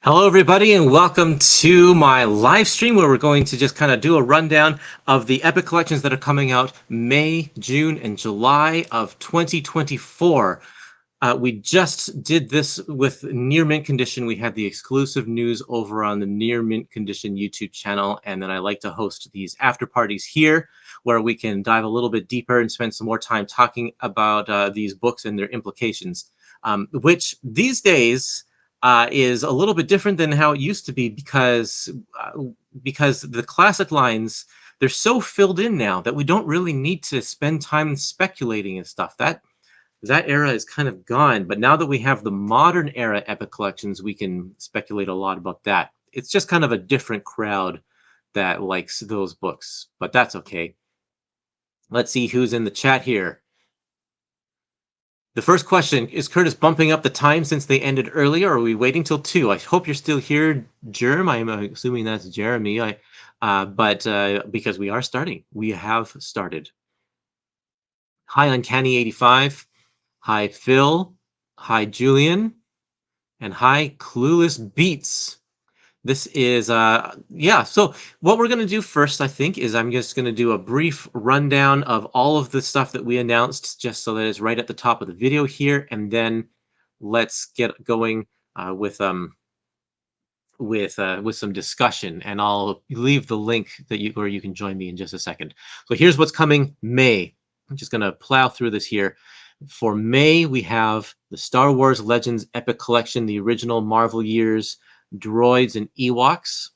Hello, everybody, and welcome to my live stream where we're going to just kind of do a rundown of the Epic collections that are coming out May, June, and July of 2024. We just did this with Near Mint Condition. We had the exclusive news over on the Near Mint Condition YouTube channel, and then I like to host these after parties here where we can dive a little bit deeper and spend some more time talking about these books and their implications, which these days is a little bit different than how it used to be because the classic lines, they're so filled in now that we don't really need to spend time speculating and stuff. That era is kind of gone, but now that we have the modern era epic collections, we can speculate a lot about that. It's just kind of a different crowd that likes those books, but that's okay. Let's see who's in the chat here. The first question, is Curtis bumping up the time since they ended earlier, or are we waiting till 2? I hope you're still here, Jerm. I'm assuming that's Jeremy. But because we are starting. We have started. Hi, Uncanny85. Hi, Phil. Hi, Julian. And hi, Clueless Beats. This is, yeah, so what we're going to do first, I think, is I'm just going to do a brief rundown of all of the stuff that we announced, just so that it's right at the top of the video here, and then let's get going with some discussion, and I'll leave the link where you can join me in just a second. So here's what's coming May. I'm just going to plow through this here. For May, we have the Star Wars Legends Epic Collection, the original Marvel years, Droids and Ewoks.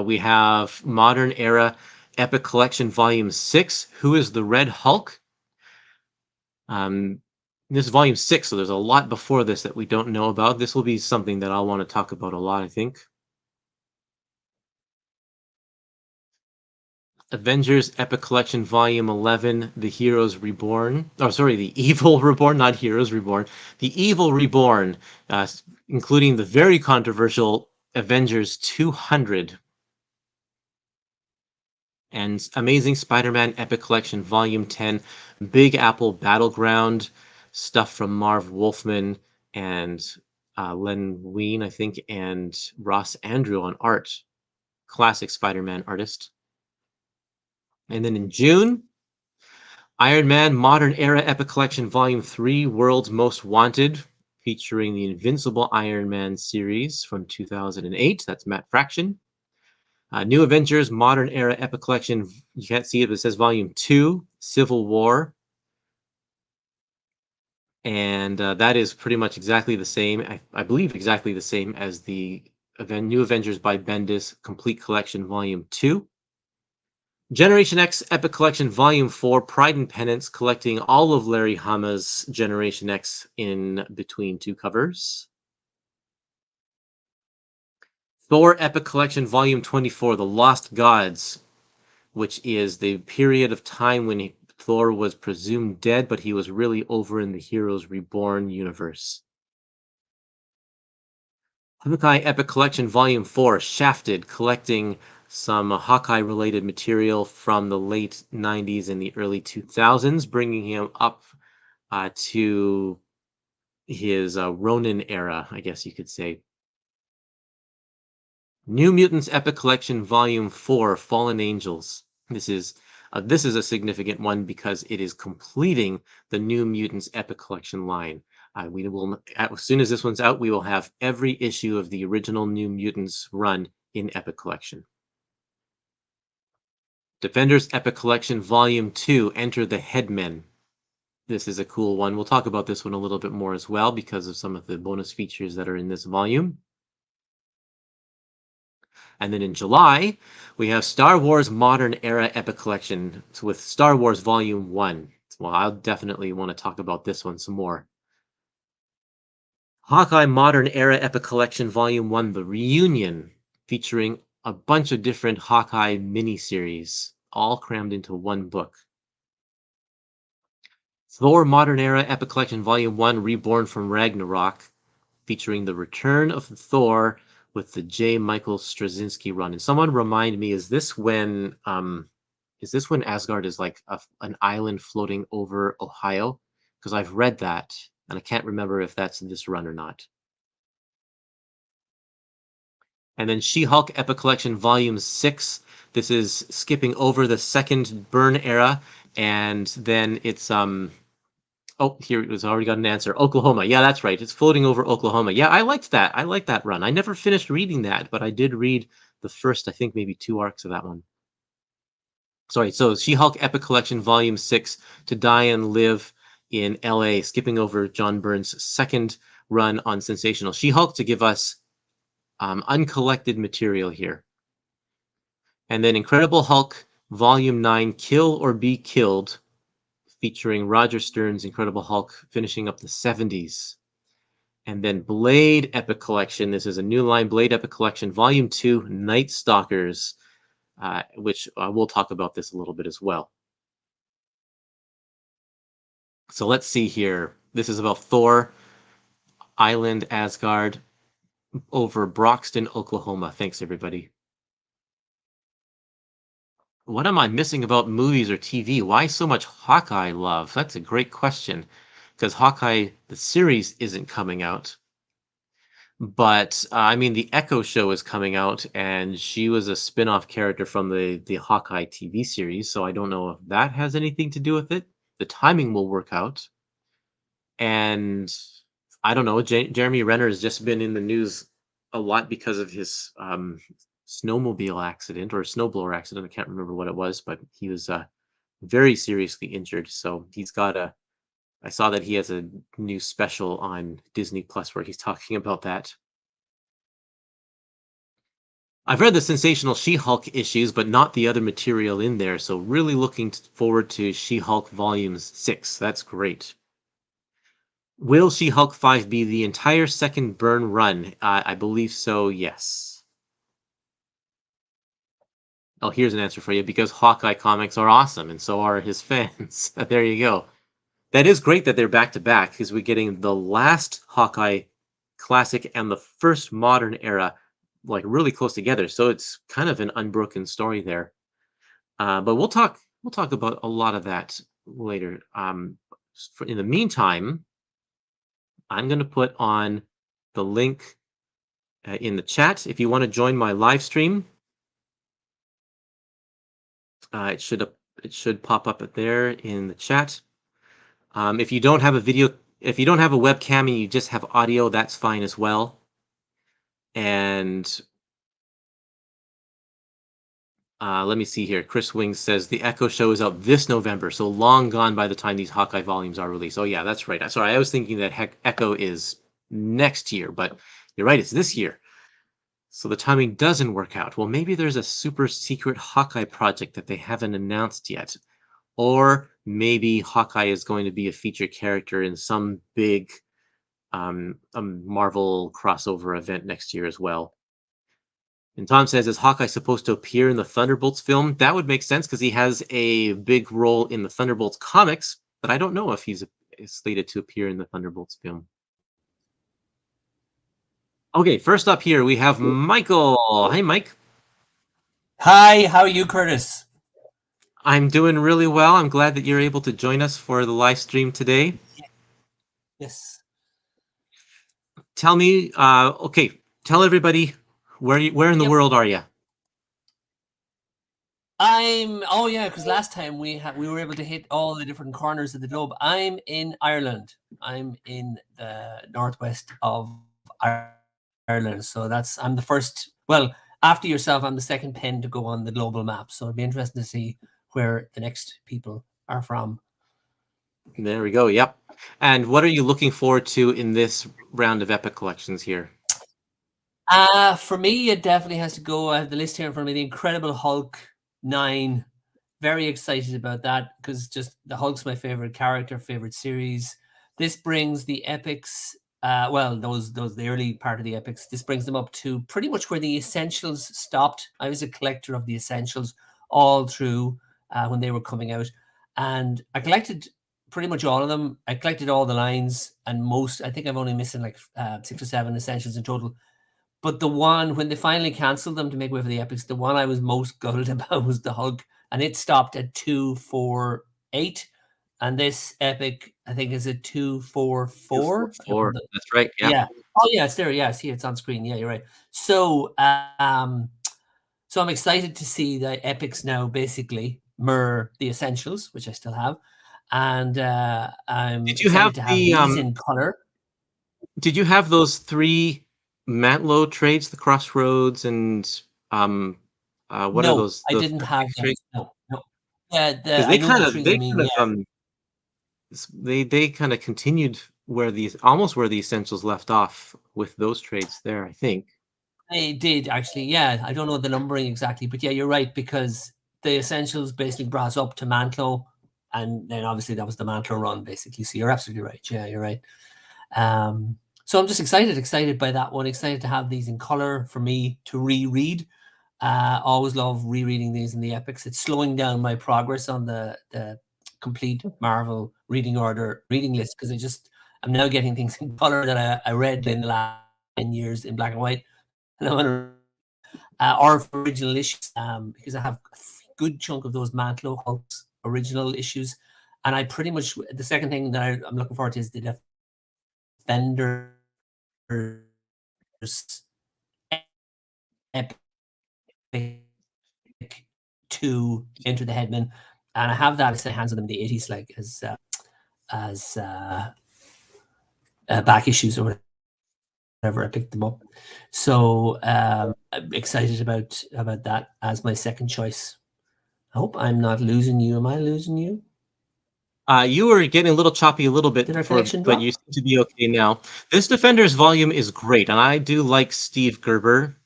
We have Modern Era Epic Collection Volume 6, Who is the Red Hulk? This is Volume 6, so there's a lot before this that we don't know about. This will be something that I'll want to talk about a lot, I think. Avengers Epic Collection Volume 11, The Heroes Reborn. Oh, sorry, The Evil Reborn, not Heroes Reborn. The Evil Reborn, including the very controversial Avengers 200. And Amazing Spider-Man Epic Collection Volume 10, Big Apple Battleground, stuff from Marv Wolfman and Len Wein, I think, and Ross Andrew on art. Classic Spider-Man artist. And then in June, Iron Man Modern Era Epic Collection Volume 3, World's Most Wanted, featuring the Invincible Iron Man series from 2008. That's Matt Fraction. New Avengers Modern Era Epic Collection. You can't see it, but it says Volume 2, Civil War. And that is pretty much exactly the same, I believe exactly the same as the New Avengers by Bendis Complete Collection Volume 2. Generation X Epic Collection Volume 4, Pride and Penance, collecting all of Larry Hama's Generation X in between two covers. Thor Epic Collection Volume 24, The Lost Gods, which is the period of time when Thor was presumed dead, but he was really over in the Heroes Reborn universe. Hawkeye Epic Collection Volume 4, Shafted, collecting some Hawkeye-related material from the late 90s and the early 2000s, bringing him up to his Ronin era, I guess you could say. New Mutants Epic Collection Volume 4, Fallen Angels. This is a significant one because it is completing the New Mutants Epic Collection line. We will, as soon as this one's out, we will have every issue of the original New Mutants run in Epic Collection. Defenders Epic Collection Volume 2, Enter the Headmen. This is a cool one. We'll talk about this one a little bit more as well because of some of the bonus features that are in this volume. And then in July, we have Star Wars Modern Era Epic Collection with Star Wars Volume 1. Well, I'll definitely want to talk about this one some more. Hawkeye Modern Era Epic Collection Volume 1, The Reunion, featuring a bunch of different Hawkeye miniseries, all crammed into one book. Thor Modern Era Epic Collection Volume 1, Reborn from Ragnarok, featuring the return of Thor with the J. Michael Straczynski run. And someone remind me, is this when Asgard is like an island floating over Ohio? Because I've read that, and I can't remember if that's in this run or not. And then She-Hulk Epic Collection Volume 6. This is skipping over the second Byrne era, and then it's oh, here it was, already got an answer. Oklahoma. Yeah, that's right. It's floating over Oklahoma. Yeah, I liked that. I liked that run. I never finished reading that, but I did read the first, I think, maybe 2 arcs of that one. Sorry, so She-Hulk Epic Collection Volume 6, To Die and Live in LA, skipping over John Byrne's second run on Sensational She-Hulk to give us uncollected material here. And then Incredible Hulk Volume 9, Kill or Be Killed, featuring Roger Stern's Incredible Hulk, finishing up the 70s. And then Blade Epic Collection. This is a new line, Blade Epic Collection, Volume 2, Night Stalkers, which we'll talk about this a little bit as well. So let's see here. This is about Thor, Island, Asgard, over Broxton, Oklahoma. Thanks, everybody. What am I missing about movies or TV? Why so much Hawkeye love? That's a great question, because Hawkeye, the series, isn't coming out. But I mean, the Echo show is coming out, and she was a spin-off character from the Hawkeye TV series, so I don't know if that has anything to do with it. The timing will work out. And I don't know, Jeremy Renner has just been in the news a lot because of his snowmobile accident or snowblower accident. I can't remember what it was, but he was very seriously injured. So he's got a. I saw that he has a new special on Disney Plus where he's talking about that. I've read the Sensational She-Hulk issues, but not the other material in there. So really looking forward to She-Hulk Volumes 6. That's great. Will She-Hulk 5 be the entire second Byrne run? I believe so, yes. Oh, here's an answer for you. Because Hawkeye comics are awesome, and so are his fans. There you go. That is great that they're back-to-back, because we're getting the last Hawkeye classic and the first modern era, like, really close together. So it's kind of an unbroken story there. But we'll talk about a lot of that later. In the meantime, I'm going to put on the link in the chat if you want to join my live stream. It should pop up there in the chat. If you don't have a webcam and you just have audio, that's fine as well. And let me see here. Chris Wings says the Echo show is out this November, so long gone by the time these Hawkeye volumes are released. Oh yeah, that's right. Sorry, I was thinking that Echo is next year, but you're right, it's this year. So the timing doesn't work out. Well, maybe there's a super secret Hawkeye project that they haven't announced yet. Or maybe Hawkeye is going to be a featured character in some big Marvel crossover event next year as well. And Tom says, is Hawkeye supposed to appear in the Thunderbolts film? That would make sense because he has a big role in the Thunderbolts comics, but I don't know if he's slated to appear in the Thunderbolts film. Okay, first up here, we have Michael. Hey, Mike. Hi, how are you, Curtis? I'm doing really well. I'm glad that you're able to join us for the live stream today. Yes. Tell me, okay, tell everybody where in the world are you? Oh yeah, because last time we were able to hit all the different corners of the globe. I'm in Ireland. I'm in the northwest of Ireland. So I'm the first, well, after yourself, I'm the second pen to go on the global map. So it'd be interesting to see where the next people are from. There we go. Yep. And what are you looking forward to in this round of Epic Collections here? For me, it definitely has to go. I have the list here in front of me. The Incredible Hulk 9. Very excited about that because just the Hulk's my favorite character, favorite series. This brings the epics, well, the early part of the epics. This brings them up to pretty much where the Essentials stopped. I was a collector of the Essentials all through when they were coming out, and I collected pretty much all of them. I collected all the lines and most. I think I'm only missing like 6 or 7 Essentials in total. But the one, when they finally canceled them to make way for the epics, the one I was most gutted about was the Hulk, and it stopped at 248. and this epic I think is a 244. 244. That's right. Yeah. Yeah. Oh yeah, it's there. Yeah, I see it's on screen. Yeah, you're right. So so I'm excited to see the epics now basically mirror the essentials, which I still have, and I'm Did you have excited to have the these in color. Did you have those 3 Mantlo trades, the Crossroads and, um, what are No, those? I The didn't have Epic trades? those. No, no. Yeah, Because I know the three you they mean. kind of, Yeah, they kinda continued where these almost where the Essentials left off with those trades there, I think. I did actually. Yeah, I don't know the numbering exactly, but yeah, you're right because the essentials basically brought us up to Mantlo, and then obviously that was the Mantlo run basically. So you're absolutely right. Yeah, you're right. So I'm just excited by that one. Excited to have these in color for me to reread. Always love rereading these in the epics. It's slowing down my progress on the complete Marvel reading order reading list because I'm now getting things in color that I read in the last 10 years in black and white, and I want to or for original issues because I have a good chunk of those Mantlo Hulks original issues, and I pretty much the second thing that I'm looking forward to is the Defenders Epic 2 Enter the Headman, and I have that in the hands of them in the 80s, like as back issues or whatever. I picked them up, so I'm excited about that as my second choice. I hope I'm not losing you. Am I losing you? You were getting a little choppy a little Did bit our before, connection but drop? you seem to be okay now. This Defenders volume is great, and I do like Steve Gerber.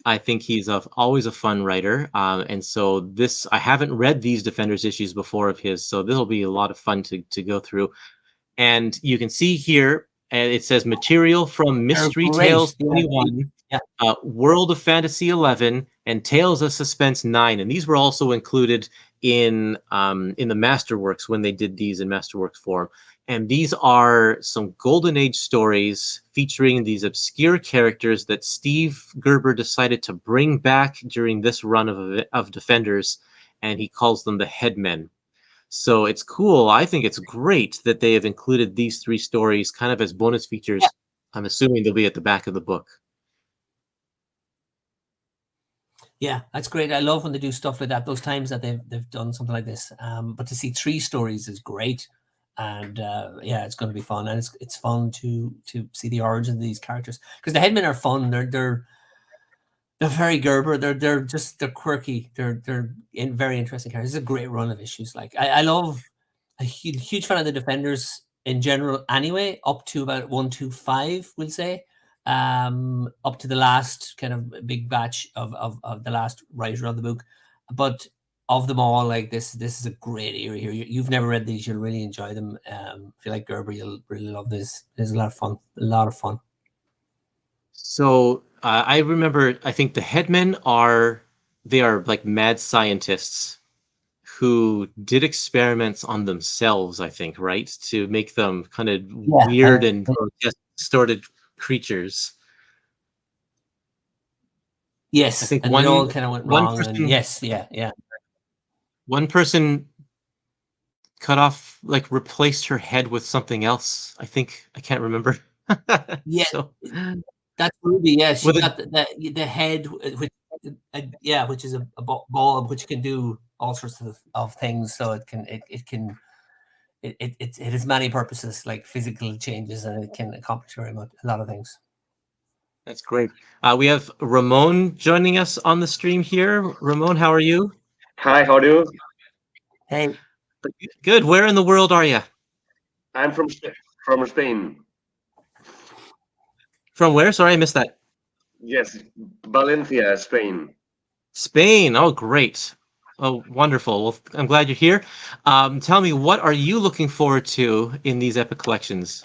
I think he's always a fun writer, and so this I haven't read these Defenders issues before of his, so this will be a lot of fun to go through. And you can see here, and it says material from They're Mystery great. Tales Yeah, 21, yeah, World of Fantasy 11, and Tales of Suspense 9. And these were also included in the Masterworks when they did these in Masterworks form. And these are some Golden Age stories featuring these obscure characters that Steve Gerber decided to bring back during this run of Defenders, and he calls them the Headmen. So it's cool. I think it's great that they have included these 3 stories kind of as bonus yeah, features. I'm assuming they'll be at the back of the book. yeah. That's great. I love when they do stuff like that. Those times that they've done something like this. But to see 3 stories is great, and yeah, it's going to be fun, and it's fun to see the origin of these characters because the Headmen are fun. They're very Gerber. They're quirky. They're very interesting characters. It's a great run of issues. Like I love a huge fan of the Defenders in general. Anyway, up to about 125, we'll say, up to the last kind of big batch of the last writer of the book. But of them all, like this is a great era here. You've never read these, you'll really enjoy them. If you like Gerber, you'll really love this. It's a lot of fun. A lot of fun. So I remember, I think the Headmen are like mad scientists who did experiments on themselves, I think, right? To make them kind of Yeah. weird and grotesque, distorted creatures. I Yes, think and it all kind of went one wrong. And person yes, yeah, yeah, one person cut off, like replaced her head with something else. I think I can't remember. yeah. So That's Ruby. Yeah, she with a got the head, which yeah, which is a ball which can do all sorts of things. So it has many purposes, like physical changes, and it can accomplish very much a lot of things. That's great. We have Ramon joining us on the stream here. Ramon, how are you? Hi, how are you? Hey, Good. Where in the world are you? I'm from Spain. From where? Sorry, I missed that. Yes, Valencia, Spain. Spain. Oh, great. Oh, wonderful. Well, I'm glad you're here. Tell me, what are you looking forward to in these epic collections?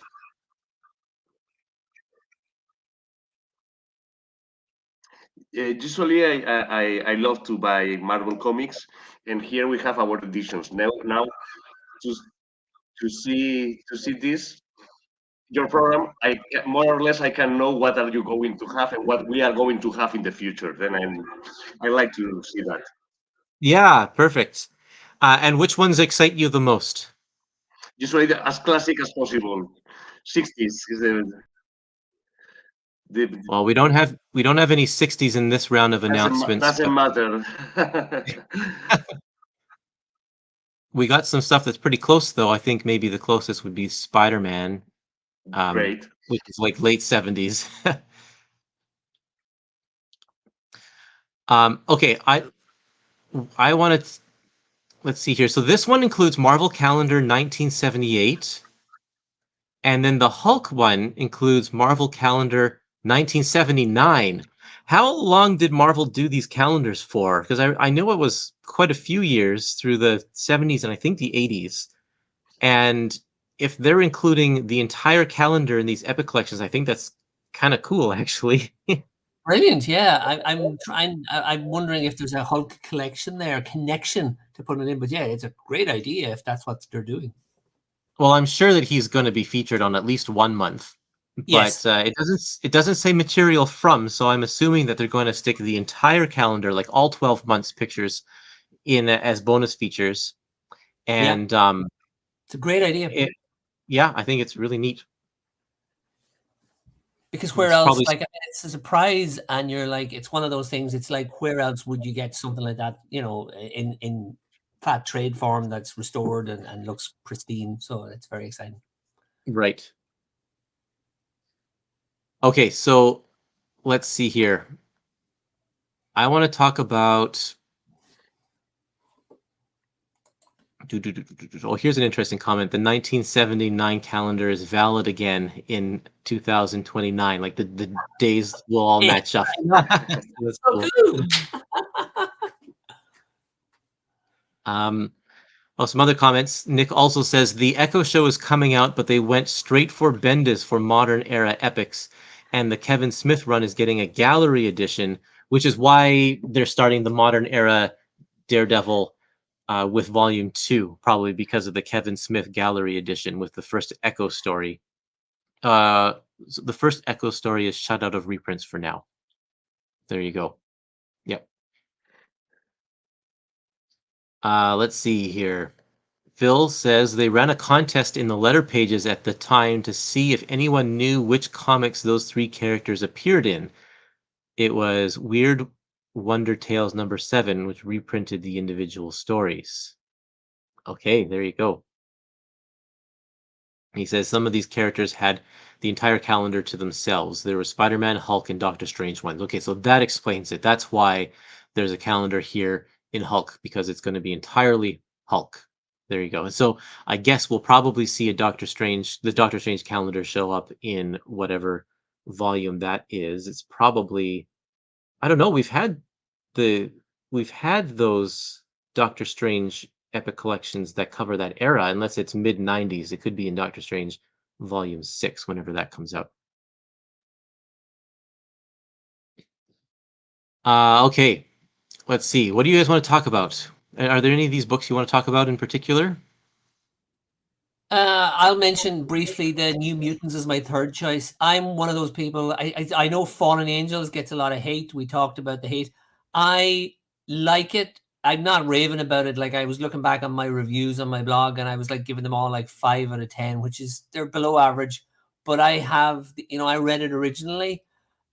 Usually, I love to buy Marvel comics, and here we have our editions. Now to to see this your program, more or less I can know what are you going to have and what we are going to have in the future. Then I like to see that. Yeah, perfect. And which ones excite you the most? Usually as classic as possible. 60s is the Well, we don't have any 60s in this round of announcements, doesn't but matter. we got some stuff that's pretty close, though. I think maybe the closest would be Spider-Man, Great. which is like late 70s. Okay, I want to let's see here. So this one includes Marvel Calendar 1978, and then the Hulk one includes Marvel Calendar 1979. How long did Marvel do these calendars for? Because I know it was quite a few years through the 70s and I think the 80s. And if they're including the entire calendar in these Epic collections, I think that's kind of cool, actually. Brilliant, yeah. I'm wondering if there's a Hulk collection there, connection to put it in. But yeah, it's a great idea if that's what they're doing. Well, I'm sure that he's going to be featured on at least one month, but Yes. it doesn't say material from, so I'm assuming that they're going to stick the entire calendar, like all 12 months pictures, in as bonus features. Yeah, And it's a great idea. yeah, I think it's really neat. Because where It's else? probably Like, I mean, it's a surprise, and you're like, it's one of those things. It's like, where else would you get something like that? You know, in fat trade form that's restored and looks pristine. So it's very exciting. right. Okay, so let's see here. I want to talk about. Oh, here's an interesting comment. The 1979 calendar is valid again in 2029. Like the days will all Yeah, match up. I know. That's So cool. cool. Um, some other comments. Nick also says the Echo Show is coming out, but they went straight for Bendis for modern era epics, and the Kevin Smith run is getting a gallery edition, which is why they're starting the modern era Daredevil with Volume 2, probably because of the Kevin Smith Gallery edition with the first Echo story. So the first Echo story is shut out of reprints for now. There you go. Yep. Let's see here. Phil says they ran a contest in the letter pages at the time to see if anyone knew which comics those three characters appeared in. It was Weird Wonder Tales #7, which reprinted the individual stories. Okay, there you go. He says some of these characters had the entire calendar to themselves. There was Spider-Man, Hulk, and Doctor Strange ones. Okay, so that explains it. That's why there's a calendar here in Hulk, because it's going to be entirely Hulk. There you go. And so I guess we'll probably see the Doctor Strange calendar show up in whatever volume that is. It's probably, I don't know, the we've had those Doctor Strange epic collections that cover that era, unless it's mid 90s. It could be in Doctor Strange Volume 6 whenever that comes out. Okay, let's see. What do you guys want to talk about? Are there any of these books you want to talk about in particular? I'll mention briefly the New Mutants is my third choice. I'm one of those people. I know Fallen Angels gets a lot of hate. We talked about the hate. I like it. I'm not raving about it. Like, I was looking back on my reviews on my blog, and I was like giving them all like 5 out of 10, which is, they're below average. But I have, I read it originally,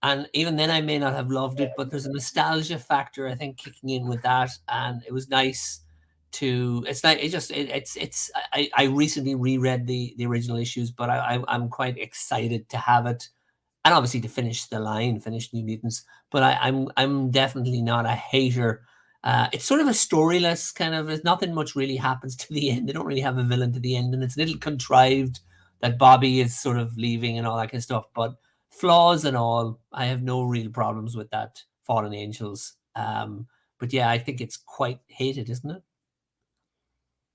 and even then I may not have loved it. But there's a nostalgia factor, I think, kicking in with that, and it was nice to, it's not, it just it's I recently reread the original issues, but I'm quite excited to have it, and obviously to finish New Mutants. But I'm definitely not a hater. It's sort of a storyless kind of, nothing much really happens to the end. They don't really have a villain to the end, and it's a little contrived that Bobby is sort of leaving and all that kind of stuff. But flaws and all, I have no real problems with that Fallen Angels. But yeah, I think it's quite hated, isn't it?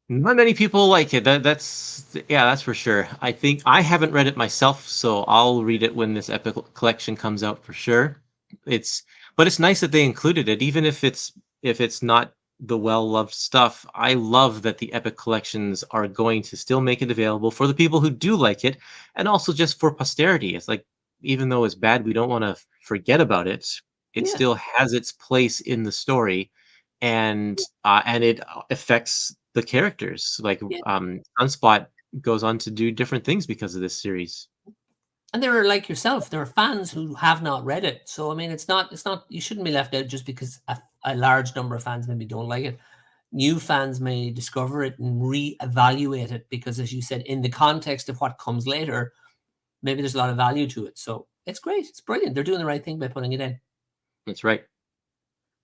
Not many people like it. That's for sure. I think I haven't read it myself, so I'll read it when this epic collection comes out for sure. But it's nice that they included it, even if it's not the well-loved stuff. I love that the epic collections are going to still make it available for the people who do like it, and also just for posterity. It's like, even though it's bad, we don't want to forget about it. It Yeah. still has its place in the story, and it affects the characters. Like Yeah. Sunspot goes on to do different things because of this series. And there are, like yourself, there are fans who have not read it. So I mean, it's not you shouldn't be left out just because a large number of fans maybe don't like it. New fans may discover it and reevaluate it because, as you said, in the context of what comes later, maybe there's a lot of value to it. So it's great. It's brilliant. They're doing the right thing by putting it in. That's right.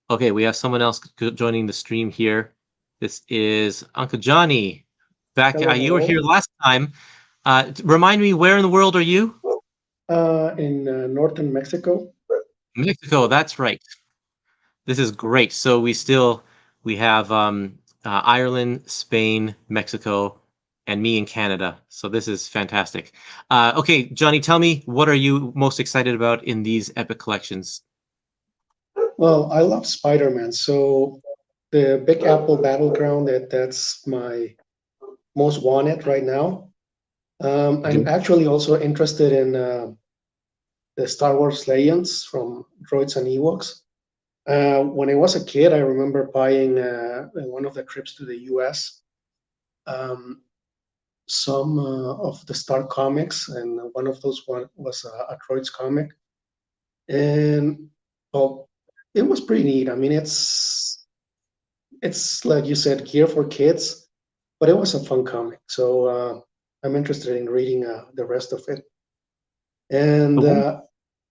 Okay, we have someone else joining the stream here. This is Uncle Johnny. Back, Hello, you were hello. here last time. Remind me, where in the world are you? In northern Mexico. Mexico, that's right. This is great. So we have Ireland, Spain, Mexico, and me in Canada. So this is fantastic. Okay, Johnny, tell me, what are you most excited about in these epic collections? Well, I love Spider-Man, so the Big Apple Battleground, that's my most wanted right now. I'm actually also interested in the Star Wars Legends from Droids and Ewoks. When I was a kid, I remember buying in one of the trips to the US some of the Star comics, and one of those was a Droids comic. And well, it was pretty neat. I mean, it's like you said, gear for kids, but it was a fun comic. So I'm interested in reading the rest of it. And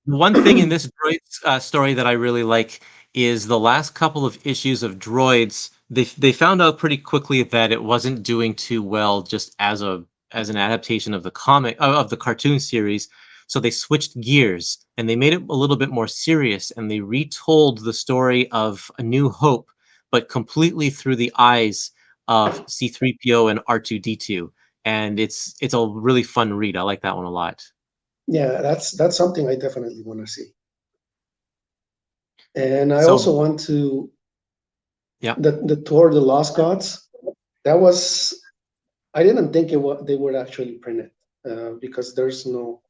One thing in this Droids story that I really like is the last couple of issues of Droids. They found out pretty quickly that it wasn't doing too well just as an adaptation of the comic of the cartoon series. So they switched gears and they made it a little bit more serious, and they retold the story of A New Hope, but completely through the eyes of C-3PO and R2-D2. And it's a really fun read. I like that one a lot. yeah, that's something I definitely want to see. And I So- also want to, Yeah. the Tour of the Lost Gods. That was, I didn't think they would actually print it because there's no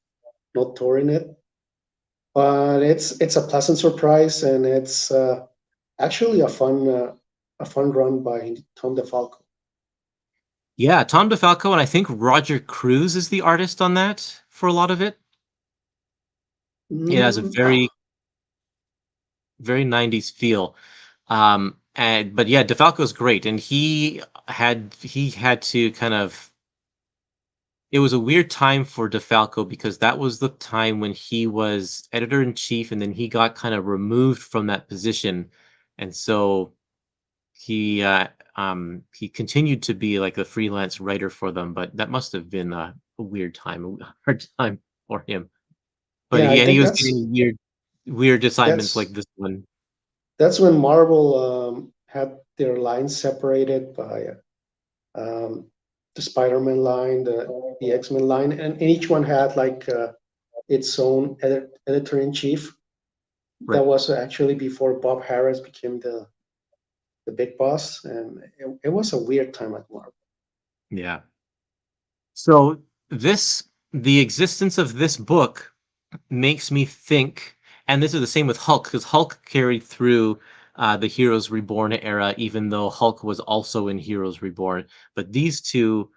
tour in it. But it's a pleasant surprise, and it's actually a fun run by Tom DeFalco. Yeah, Tom DeFalco, and I think Roger Cruz is the artist on that for a lot of it. It has a Mm, very, very 90s feel. But yeah, DeFalco's great, and he had to kind of. It was a weird time for DeFalco because that was the time when he was editor in chief, and then he got kind of removed from that position, and so he continued to be like a freelance writer for them, but that must have been a weird time, a hard time for him. But yeah, I he think was getting weird assignments like this one. that's when Marvel had their lines separated by the Spider-Man line, the X-Men line, and each one had like its own editor in chief. Right. That was actually before Bob Harris became the big boss, and it was a weird time at Marvel. Yeah. So the existence of this book makes me think, and this is the same with Hulk, because Hulk carried through the Heroes Reborn era, even though Hulk was also in Heroes Reborn. But these two,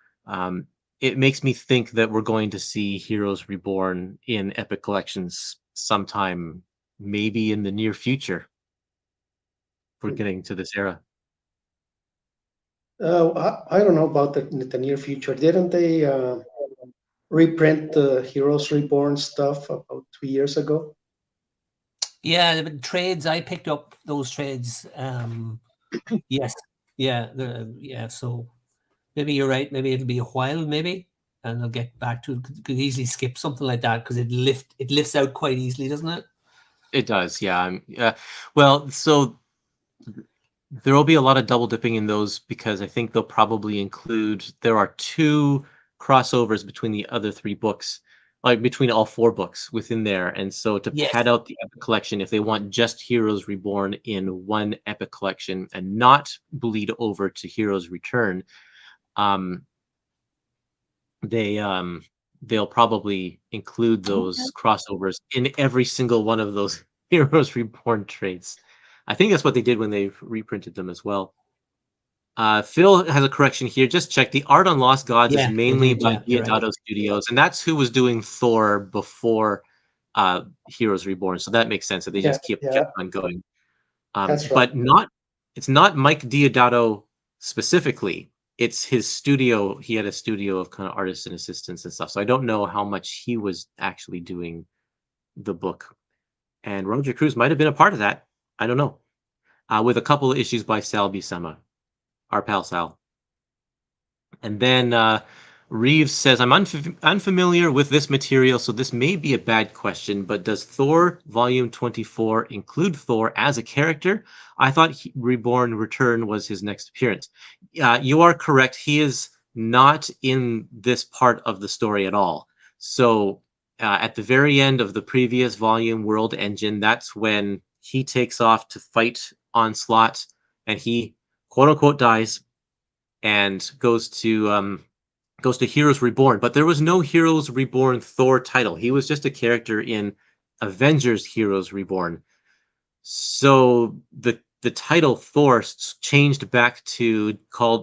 it makes me think that we're going to see Heroes Reborn in Epic Collections sometime, maybe in the near future. We're getting to this era. I don't know about the near future. Didn't they reprint the Heroes Reborn stuff about 2 years ago? Yeah, the trades, I picked up those trades. Yes, yeah, yeah. So maybe you're right. Maybe it'll be a while, maybe, and I'll get back to it. Could easily skip something like that because it lifts out quite easily, doesn't it? It does, yeah. Well, so there will be a lot of double dipping in those because I think they'll probably include. There are two crossovers between the other three books, like between all four books within there, and so to Yes. pad out the epic collection, if they want just Heroes Reborn in one epic collection and not bleed over to Heroes Return, um, they'll probably include those crossovers in every single one of those Heroes Reborn trades. I think that's what they did when they reprinted them as well. Phil has a correction here. Just check. The art on Lost Gods is Yeah, mainly indeed, by yeah, you're right. Deodato Studios, and that's who was doing Thor before Heroes Reborn. So that makes sense that they Yeah, just kept yeah, on going. that's right. But it's not Mike Deodato specifically. It's his studio. He had a studio of kind of artists and assistants and stuff. So I don't know how much he was actually doing the book. And Roger Cruz might have been a part of that. I don't know. With a couple of issues by Sal Buscema, our pal Sal. And then Reeves says, I'm unfamiliar with this material, so this may be a bad question, but does Thor Volume 24 include Thor as a character? I thought Reborn Return was his next appearance. You are correct. He is not in this part of the story at all. So at the very end of the previous volume, World Engine, that's when he takes off to fight Onslaught, and he, quote unquote, dies and goes to Heroes Reborn. But there was no Heroes Reborn Thor title. He was just a character in Avengers Heroes Reborn. So the title Thor changed back to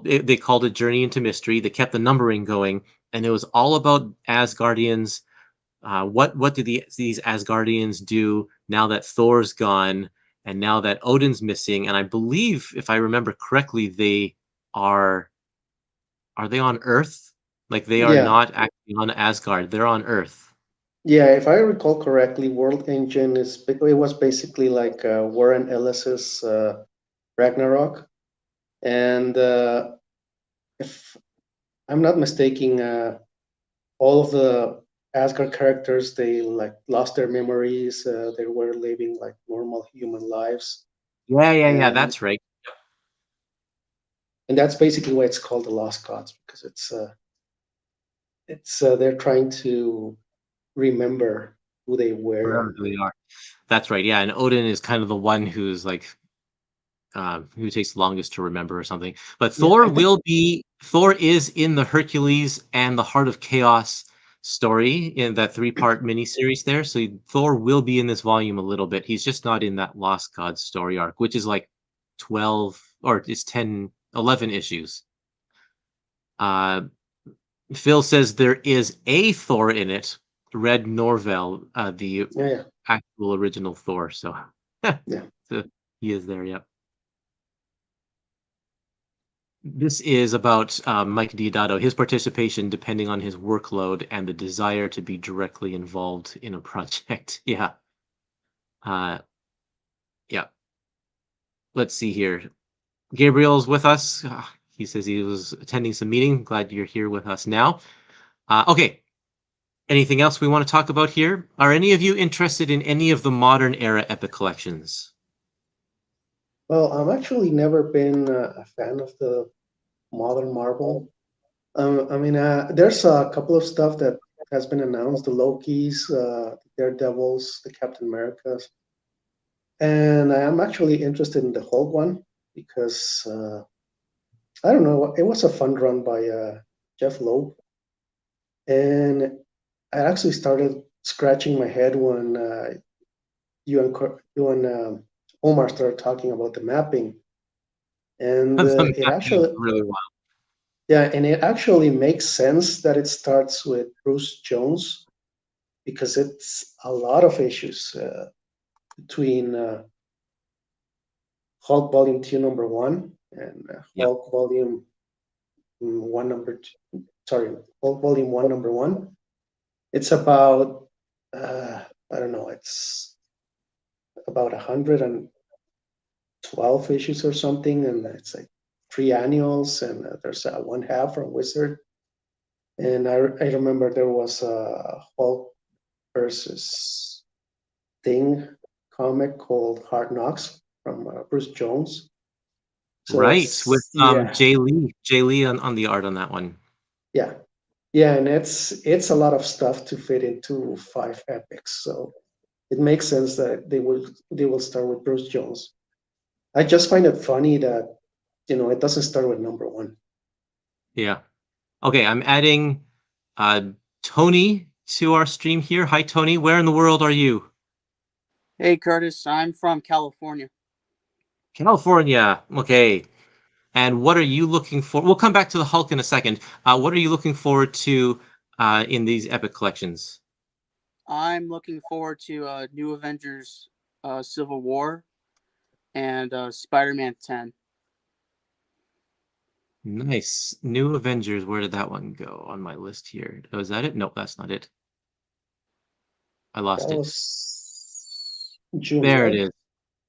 they called it Journey into Mystery. They kept the numbering going, and it was all about Asgardians. What do these Asgardians do now that Thor's gone and now that Odin's missing? And I believe, if I remember correctly, they are they on Earth? Like they are Yeah, not actually on Asgard. They're on Earth. yeah. If I recall correctly, World Engine it was basically like Warren Ellis's Ragnarok, and if I'm not mistaken, all of the Asgard characters they like lost their memories. They were living like normal human lives, Yeah. and That's right. that's basically why it's called the Lost Gods because it's they're trying to remember who they were. Wherever they are. That's right. Yeah, and Odin is kind of the one who's like who takes the longest to remember or something. But Yeah, I think. Thor is in the Hercules and the Heart of Chaos story in that 3-part miniseries there. So Thor will be in this volume a little bit. He's just not in that Lost Gods story arc, which is like 12 or it's 10, 11 issues. Phil says there is a Thor in it, Red Norvell, the Yeah, actual original Thor. So, yeah. so he is there. Yep. This is about Mike Diodato, his participation depending on his workload and the desire to be directly involved in a project. Yeah. Uh, yeah. Let's see here. Gabriel's with us. He says he was attending some meeting. Glad you're here with us now. Okay. Anything else we want to talk about here? Are any of you interested in any of the modern era epic collections? Well, I've actually never been a fan of the modern Marvel. I mean, there's a couple of stuff that has been announced: the Lokis, the Daredevils, the Captain Americas, and I am actually interested in the Hulk one because I don't know, it was a fun run by Jeff Loeb, and I actually started scratching my head when you and Omar started talking about the mapping, and The it mapping is actually really wild. yeah, and it actually makes sense that it starts with Bruce Jones because it's a lot of issues between Hulk Volume 2, number 1, and Yep. Hulk Volume 1, number 2. Sorry, Hulk Volume 1, number 1. It's about, I don't know, it's about 112 issues or something, and it's like 3 annuals, and there's one half from Wizard. And I remember there was a Hulk versus Thing comic called Hard Knocks from Bruce Jones. So Right, with yeah, Jay Lee on the art on that one. yeah, yeah, and it's a lot of stuff to fit into 5 epics. So it makes sense that they will start with Bruce Jones. I just find it funny that it doesn't start with number 1. Yeah. Okay, I'm adding Tony to our stream here. Hi, Tony. Where in the world are you? Hey, Curtis. I'm from California. California. Okay. And what are you looking for? We'll come back to the Hulk in a second. What are you looking forward to in these Epic collections? I'm looking forward to New Avengers Civil War and Spider-Man 10. Nice. New Avengers. Where did that one go on my list here? Oh, is that it? Nope, that's not it. I lost That it. was June, There it right? is.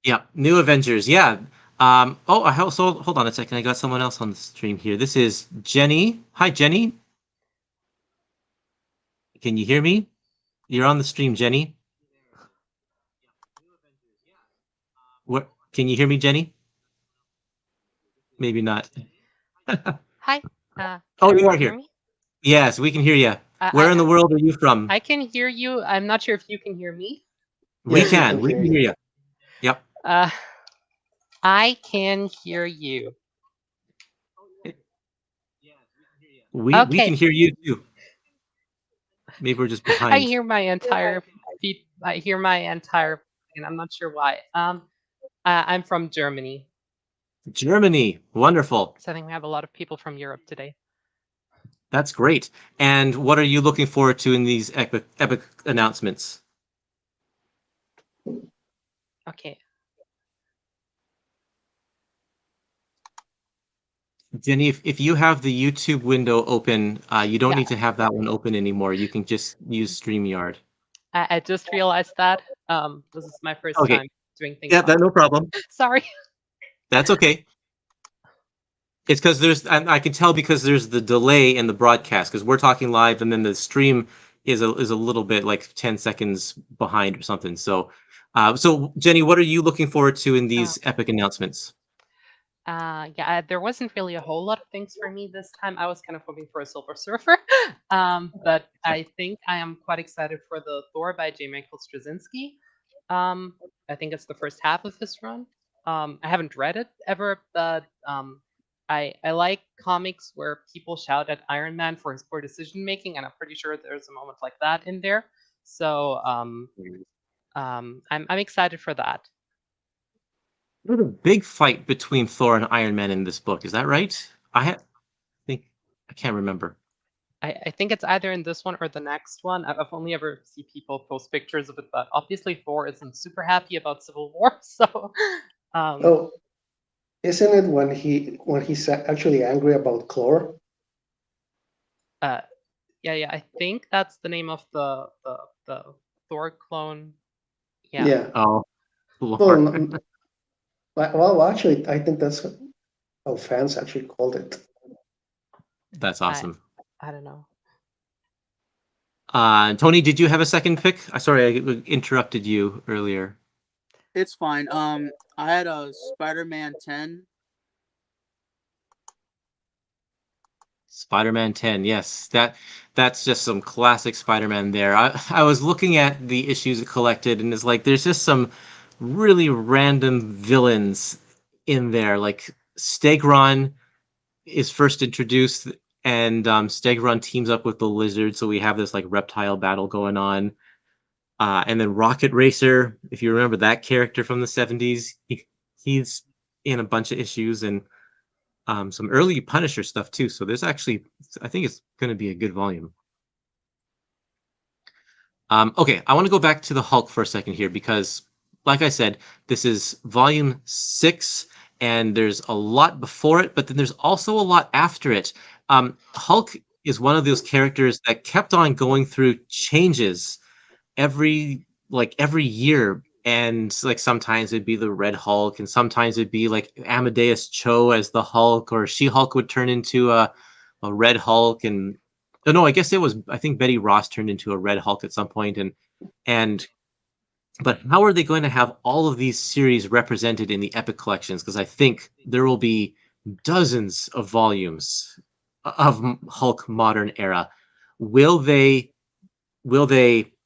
Yeah, New Avengers. Yeah. Oh, I also hold on a second. I got someone else on the stream here. This is Jenny. Hi, Jenny. Can you hear me? You're on the stream, Jenny. What? Can you hear me, Jenny? Maybe not. Hi. Oh, Can you are everyone hear here. me? Yes, we can hear you. I, Where in the I world are you from? I can hear you. I'm not sure if you can hear me. We Yes, we can. can We hear can you. hear you. Yep. I can hear you. We Okay. can hear you too. Maybe we're just I behind. hear my entire feed. I hear my entire, and I'm not sure why. I'm from Germany. Germany. Wonderful. So I think we have a lot of people from Europe today. That's great. And what are you looking forward to in these epic announcements? Okay. Jenny, if you have the YouTube window open, you don't Yeah. need to have that one open anymore. You can just use StreamYard. I just realized that. This is my first Okay. time doing things. Yeah, no problem. Sorry. That's okay. It's because I can tell because there's the delay in the broadcast because we're talking live and then the stream is a little bit like 10 seconds behind or something. So, so Jenny, what are you looking forward to in these epic announcements? Yeah, there wasn't really a whole lot of things for me this time. I was kind of hoping for a Silver Surfer, but I think I am quite excited for the Thor by J. Michael Straczynski. I think it's the first half of his run. I haven't read it ever, but I like comics where people shout at Iron Man for his poor decision making, and I'm pretty sure there's a moment like that in there. So I'm excited for that. There's a big fight between Thor and Iron Man in this book. Is that right? Think I can't remember. I think it's either in this one or the next one. I've only ever seen people post pictures of it, but obviously Thor isn't super happy about Civil War, so. Oh, isn't it when he's actually angry about chlor? Yeah, I think that's the name of the Thor clone. Yeah. Yeah. Oh, Well, Lord. well, actually, I think that's how fans actually called it. That's awesome. I don't know. Tony, did you have a second pick? Sorry, I interrupted you earlier. It's fine. I had a Spider-Man 10. Spider-Man 10, yes, that's just some classic Spider-Man there. I was looking at the issues it collected, and it's like there's just some really random villains in there. Like Stegron is first introduced, and Stegron teams up with the Lizard, so we have this like reptile battle going on. And then Rocket Racer, if you remember that character from the 70s, he's in a bunch of issues, and some early Punisher stuff too. So there's actually, I think it's going to be a good volume. Okay, I want to go back to the Hulk for a second here because, like I said, this is volume 6, and there's a lot before it, but then there's also a lot after it. Hulk is one of those characters that kept on going through changes every year, and like sometimes it'd be the Red Hulk, and sometimes it'd be like Amadeus Cho as the Hulk, or She-Hulk would turn into a Red Hulk, and oh no, I guess it was, I think Betty Ross turned into a Red Hulk at some point, and but how are they going to have all of these series represented in the Epic collections? Because I think there will be dozens of volumes of Hulk modern era. Will they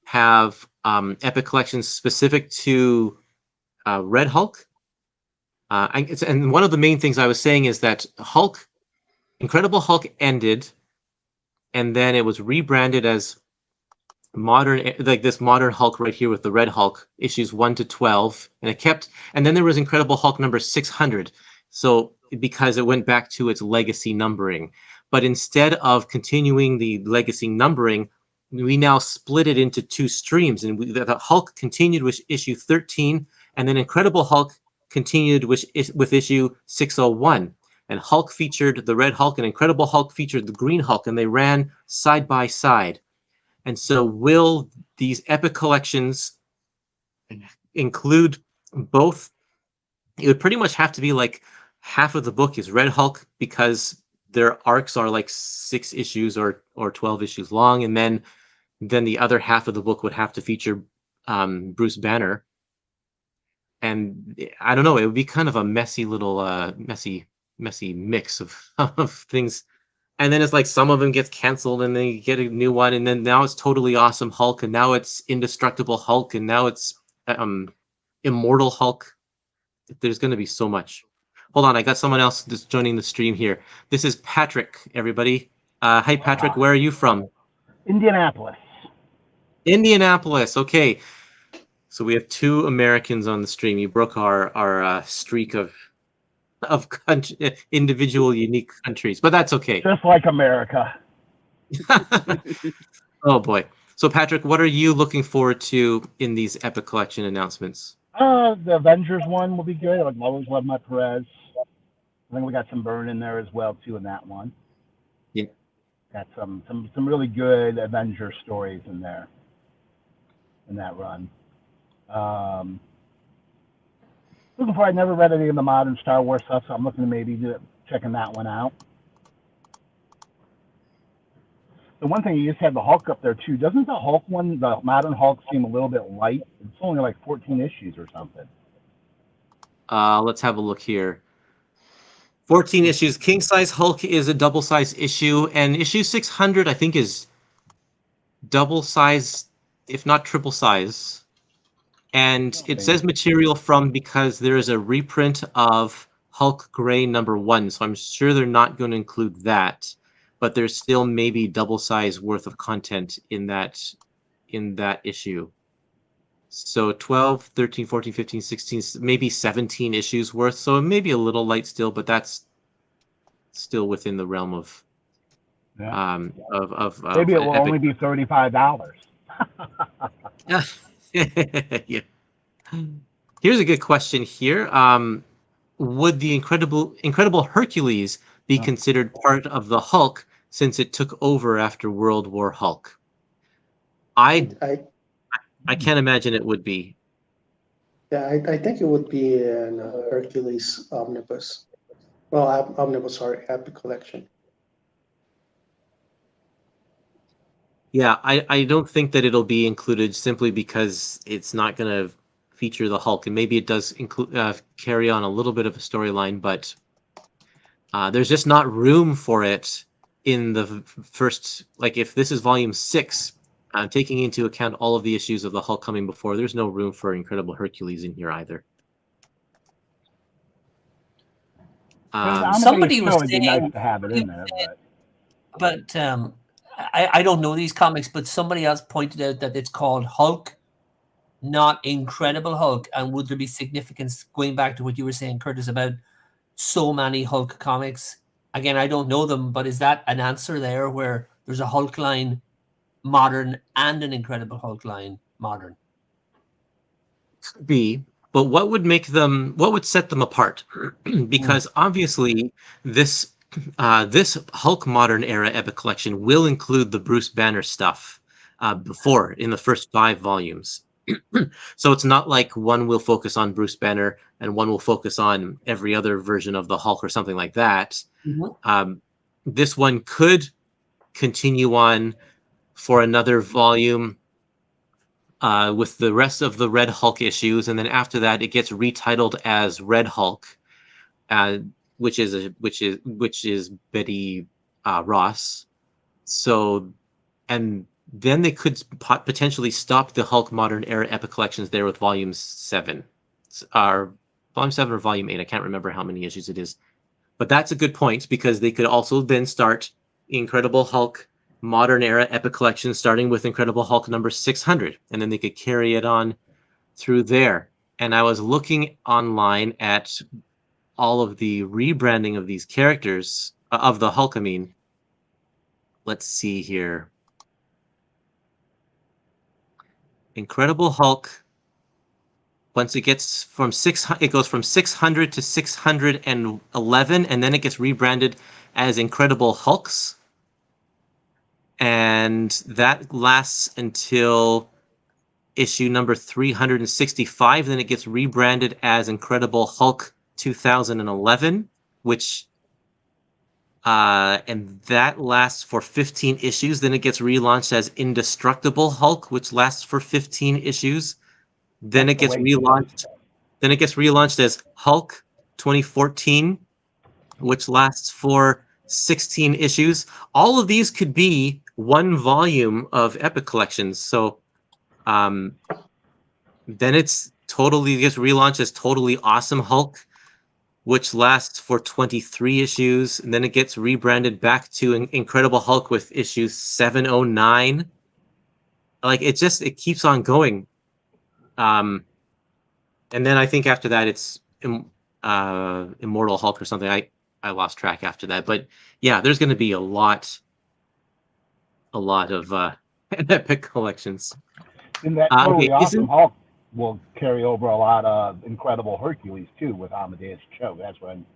have Epic collections specific to Red Hulk? And one of the main things I was saying is that Incredible Hulk ended, and then it was rebranded as modern, like this modern Hulk right here with the Red Hulk, issues 1 to 12, and then there was Incredible Hulk number 600. So because it went back to its legacy numbering. But instead of continuing the legacy numbering, we now split it into 2 streams, and the Hulk continued with issue 13, and then Incredible Hulk continued with issue 601. And Hulk featured the Red Hulk, and Incredible Hulk featured the Green Hulk, and they ran side by side. And so will these epic collections include both? It would pretty much have to be like half of the book is Red Hulk, because their arcs are like 6 issues or 12 issues long, and then the other half of the book would have to feature Bruce Banner. And I don't know, it would be kind of a messy little messy mix of of things. And then it's like some of them gets canceled, and then you get a new one, and then now it's Totally Awesome Hulk, and now it's Indestructible Hulk, and now it's Immortal Hulk. There's going to be so much. Hold on, I got someone else just joining the stream here. This is Patrick, everybody. Hi, Patrick. Where are you from? Indianapolis. Indianapolis. Okay. So we have 2 Americans on the stream. You broke our streak of individual unique countries, but that's okay. Just like America. Oh boy. So Patrick, what are you looking forward to in these Epic Collection announcements? The Avengers one will be good. I would always love my Perez. I think we got some Byrne in there as well too in that one. Yeah. Got some really good Avengers stories in there in that run. Looking for, I never read any of the modern Star Wars stuff, so I'm looking to maybe checking that one out. The one thing, you just had the Hulk up there too. Doesn't the Hulk one, the modern Hulk, seem a little bit light? It's only like 14 issues or something. Let's have a look here. 14 issues. King size Hulk is a double size issue, and issue 600 I think is double size, if not triple size. And it says material from, because there is a reprint of Hulk Gray #1, so I'm sure they're not going to include that. But there's still maybe double size worth of content in that issue. So 12, 13, 14, 15, 16, maybe 17 issues worth. So it may be a little light still, but that's still within the realm of Maybe it will only be $35. Yeah. Here's a good question here. Would the Incredible Hercules be considered part of the Hulk, since it took over after World War Hulk? I can't imagine it would be. Yeah, I think it would be an Hercules omnibus. Well, omnibus, sorry, Epic Collection. Yeah, I don't think that it'll be included, simply because it's not going to feature the Hulk, and maybe it does carry on a little bit of a storyline, but there's just not room for it in the first. Like, if this is volume 6, taking into account all of the issues of the Hulk coming before, there's no room for Incredible Hercules in here either. Somebody was it'd be saying, nice to have it in there, but I don't know these comics, but somebody else pointed out that it's called Hulk, not Incredible Hulk. And would there be significance, going back to what you were saying, Curtis, about so many Hulk comics? Again, I don't know them, but is that an answer there, where there's a Hulk line modern and an Incredible Hulk line modern? Could be, but what would set them apart? Because obviously this Hulk Modern Era Epic Collection will include the Bruce Banner stuff before, in the first 5 volumes. So it's not like one will focus on Bruce Banner and one will focus on every other version of the Hulk or something like that. This one could continue on for another volume with the rest of the Red Hulk issues, and then after that it gets retitled as Red Hulk, which is Betty Ross. So, and then they could potentially stop the Hulk Modern Era Epic Collections there with volume 7, or volume 7 or volume 8. I can't remember how many issues it is, but that's a good point, because they could also then start Incredible Hulk Modern Era Epic Collection, starting with Incredible Hulk number 600, and then they could carry it on through there. And I was looking online at all of the rebranding of these characters, of the Hulk, I mean. Let's see here. Incredible Hulk. Once it gets from it goes from 600 to 611, and then it gets rebranded as Incredible Hulks. And that lasts until issue number 365. Then it gets rebranded as Incredible Hulk 2011, which and that lasts for 15 issues. Then it gets relaunched as Indestructible Hulk, which lasts for 15 issues. Then it gets relaunched. Then it gets relaunched as Hulk 2014, which lasts for 16 issues. All of these could be one volume of Epic Collections. So then it's totally gets relaunched as Totally Awesome Hulk, which lasts for 23 issues. And then it gets rebranded back to Incredible Hulk with issue 709. Like it keeps on going. And then I think after that it's Immortal Hulk or something. I lost track after that, but yeah, there's going to be a lot of Epic Collections. And that Totally Awesome Hulk will carry over a lot of Incredible Hercules too with Amadeus Cho. That's when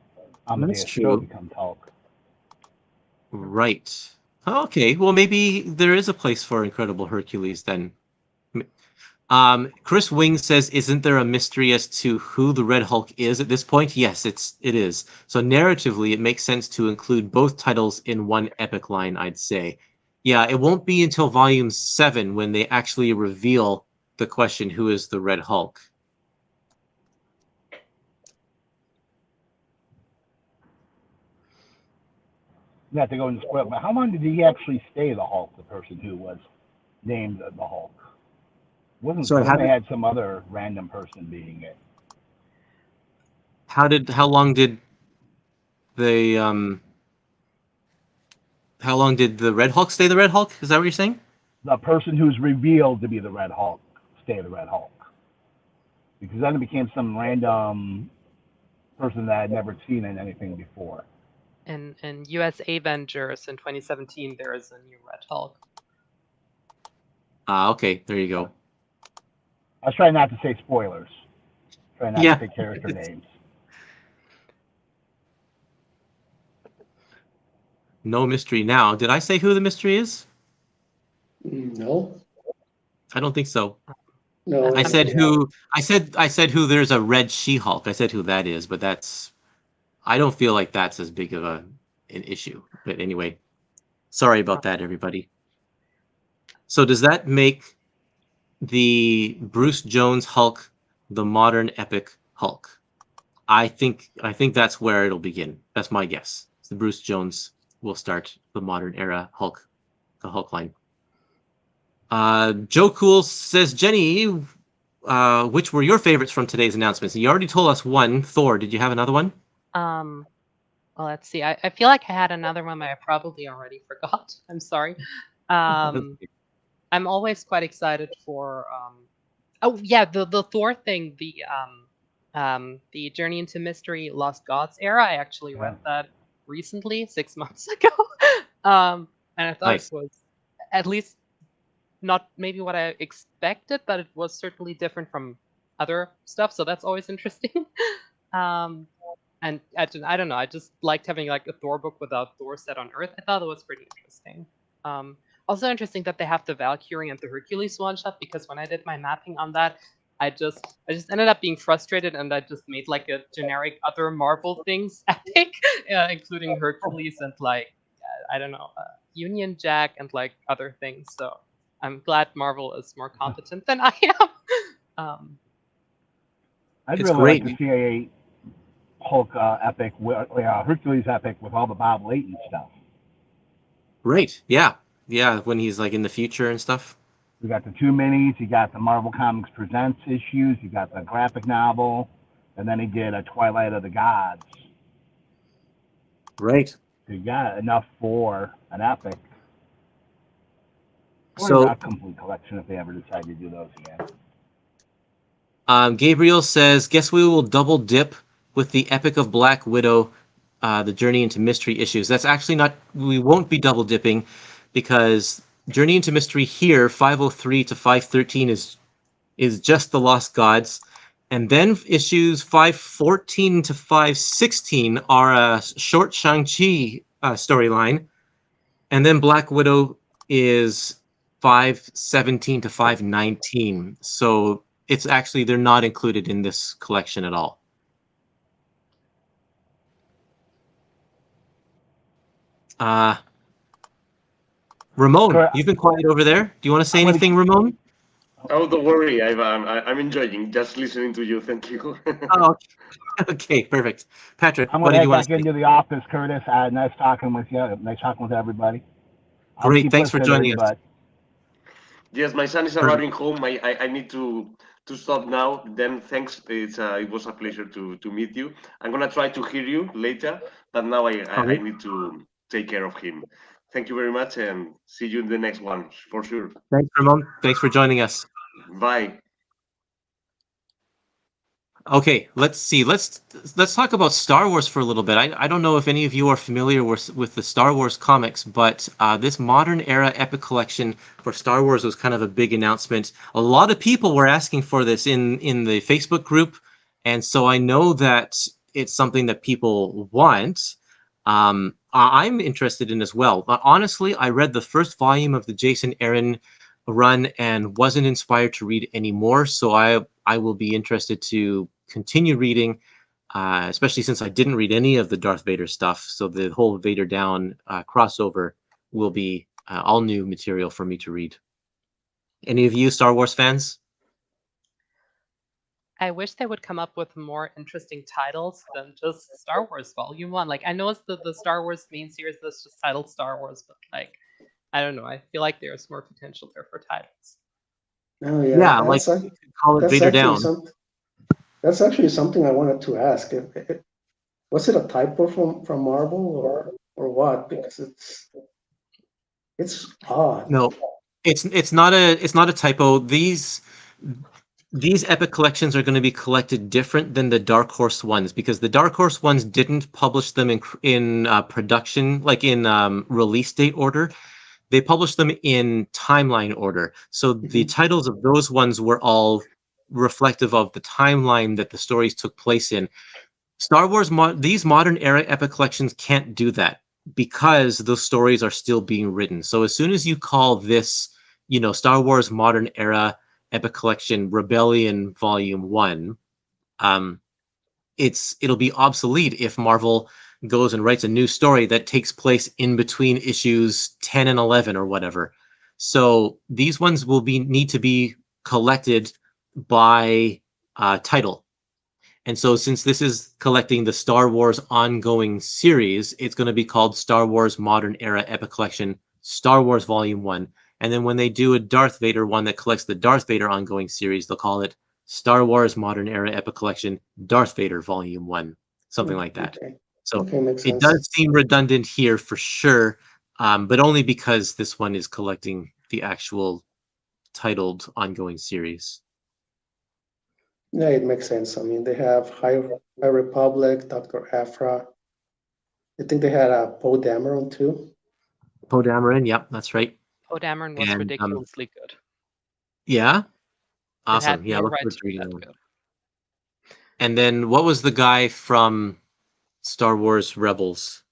Amadeus Cho becomes Hulk. Right. Okay. Well, maybe there is a place for Incredible Hercules then. Chris Wing says, "Isn't there a mystery as to who the Red Hulk is at this point?" Yes, it is. So narratively, it makes sense to include both titles in one epic line, I'd say. Yeah, it won't be until volume 7 when they actually reveal the question, who is the Red Hulk? Not to go into spoil, but how long did he actually stay the Hulk, the person who was named the Hulk? Wasn't so they had some other random person being it? How long did the Red Hulk stay the Red Hulk? Is that what you're saying? The person who's revealed to be the Red Hulk stay the Red Hulk. Because then it became some random person that I'd never seen in anything before. In US Avengers in 2017, there is a new Red Hulk. Okay, there you go. I was trying not to say spoilers. Trying not to say character names. No mystery now. Did I say who the mystery is? No. I don't think so. No. I said who. I said who. There's a Red She-Hulk. I said who that is, but that's. I don't feel like that's as big of an issue. But anyway, sorry about that, everybody. So does that make the Bruce Jones Hulk the modern epic Hulk? I think that's where it'll begin. That's my guess. The Bruce Jones will start the modern era Hulk, the Hulk line. Joe Cool says, Jenny, which were your favorites from today's announcements? You already told us one, Thor. Did you have another one? Well, let's see. I feel like I had another one, but I probably already forgot. I'm sorry. I'm always quite excited for. Oh yeah, the Thor thing, the Journey into Mystery Lost Gods era. I actually read that recently, 6 months ago, and I thought it was at least not maybe what I expected, but it was certainly different from other stuff. So that's always interesting. And I don't know. I just liked having like a Thor book without Thor set on Earth. I thought it was pretty interesting. Also interesting that they have the Valkyrie and the Hercules one shot, because when I did my mapping on that, I just ended up being frustrated, and I just made like a generic other Marvel things epic, including Hercules and like I don't know, Union Jack and like other things. So I'm glad Marvel is more competent than I am. I'd really like to see a Hulk epic, Hercules epic with all the Bob Layton stuff. Right. Yeah. Yeah. When he's like in the future and stuff. You got the 2 minis. You got the Marvel Comics Presents issues. You got the graphic novel, and then he did a Twilight of the Gods. Right. You got enough for an epic. Or So, not complete collection if they ever decide to do those again. Gabriel says, guess we will double dip with the Epic of Black Widow, the Journey into Mystery issues. That's actually not, we won't be double dipping, because Journey into Mystery here, 503 to 513 is just the Lost Gods. And then issues 514 to 516 are a short Shang-Chi storyline. And then Black Widow is 517 to 519. So it's actually, they're not included in this collection at all. Ramon, Correct. you've been quiet over there. Do you want to say anything, Ramon? Oh, don't worry. I'm enjoying just listening to you. Thank you. Oh, okay, perfect. Patrick, I'm what gonna did you head want back to say? into the office, Curtis. Nice talking with you. Nice talking with everybody. I'll Great, keep thanks for listening, joining us. but Yes, my son is Perfect. arriving home. I need to stop now. Then thanks. It was a pleasure to meet you. I'm gonna try to hear you later, but now I Okay. need to take care of him. Thank you very much, and see you in the next one for sure. Thanks, Ramon. Thanks for joining us. Bye. Okay, let's see. Let's talk about Star Wars for a little bit. I don't know if any of you are familiar with the Star Wars comics, but this modern era epic collection for Star Wars was kind of a big announcement. A lot of people were asking for this in the Facebook group, and so I know that it's something that people want. I'm interested in as well. But honestly, I read the first volume of the Jason Aaron run and wasn't inspired to read anymore. So I will be interested to continue reading, especially since I didn't read any of the Darth Vader stuff. So the whole Vader Down crossover will be all new material for me to read. Any of you Star Wars fans? I wish they would come up with more interesting titles than just Star Wars Volume 1. Like, I know it's the Star Wars main series that's just titled Star Wars, but like, I don't know. I feel like there's more potential there for titles. Oh yeah, Yeah, like you could call it Vader actually Down. that's actually something I wanted to ask. Was it a typo from Marvel or what? Because it's odd. No, it's not a typo. These epic collections are going to be collected different than the Dark Horse ones, because the Dark Horse ones didn't publish them in production, like in release date order. They published them in timeline order. So the titles of those ones were all reflective of the timeline that the stories took place in. Star Wars, these modern era epic collections can't do that because those stories are still being written. So as soon as you call this, Star Wars modern era epic collection Rebellion Volume 1, it'll be obsolete if Marvel goes and writes a new story that takes place in between issues 10 and 11 or whatever. So these ones will need to be collected by title. And so since this is collecting the Star Wars ongoing series, it's going to be called Star Wars Modern Era Epic Collection, Star Wars Volume 1. And then when they do a Darth Vader one that collects the Darth Vader ongoing series, they'll call it Star Wars Modern Era Epic Collection, Darth Vader Volume 1, something like that. Okay. So Okay, makes it sense. does seem redundant here for sure, but only because this one is collecting the actual titled ongoing series. Yeah, it makes sense. I mean, they have High Republic, Dr. Aphra. I think they had a Poe Dameron too. Poe Dameron, yep, that's right. Poe Dameron was And, ridiculously good. Yeah? It Awesome. had Yeah, no look right forward to to be reading that that one. good. And then what was the guy from Star Wars Rebels?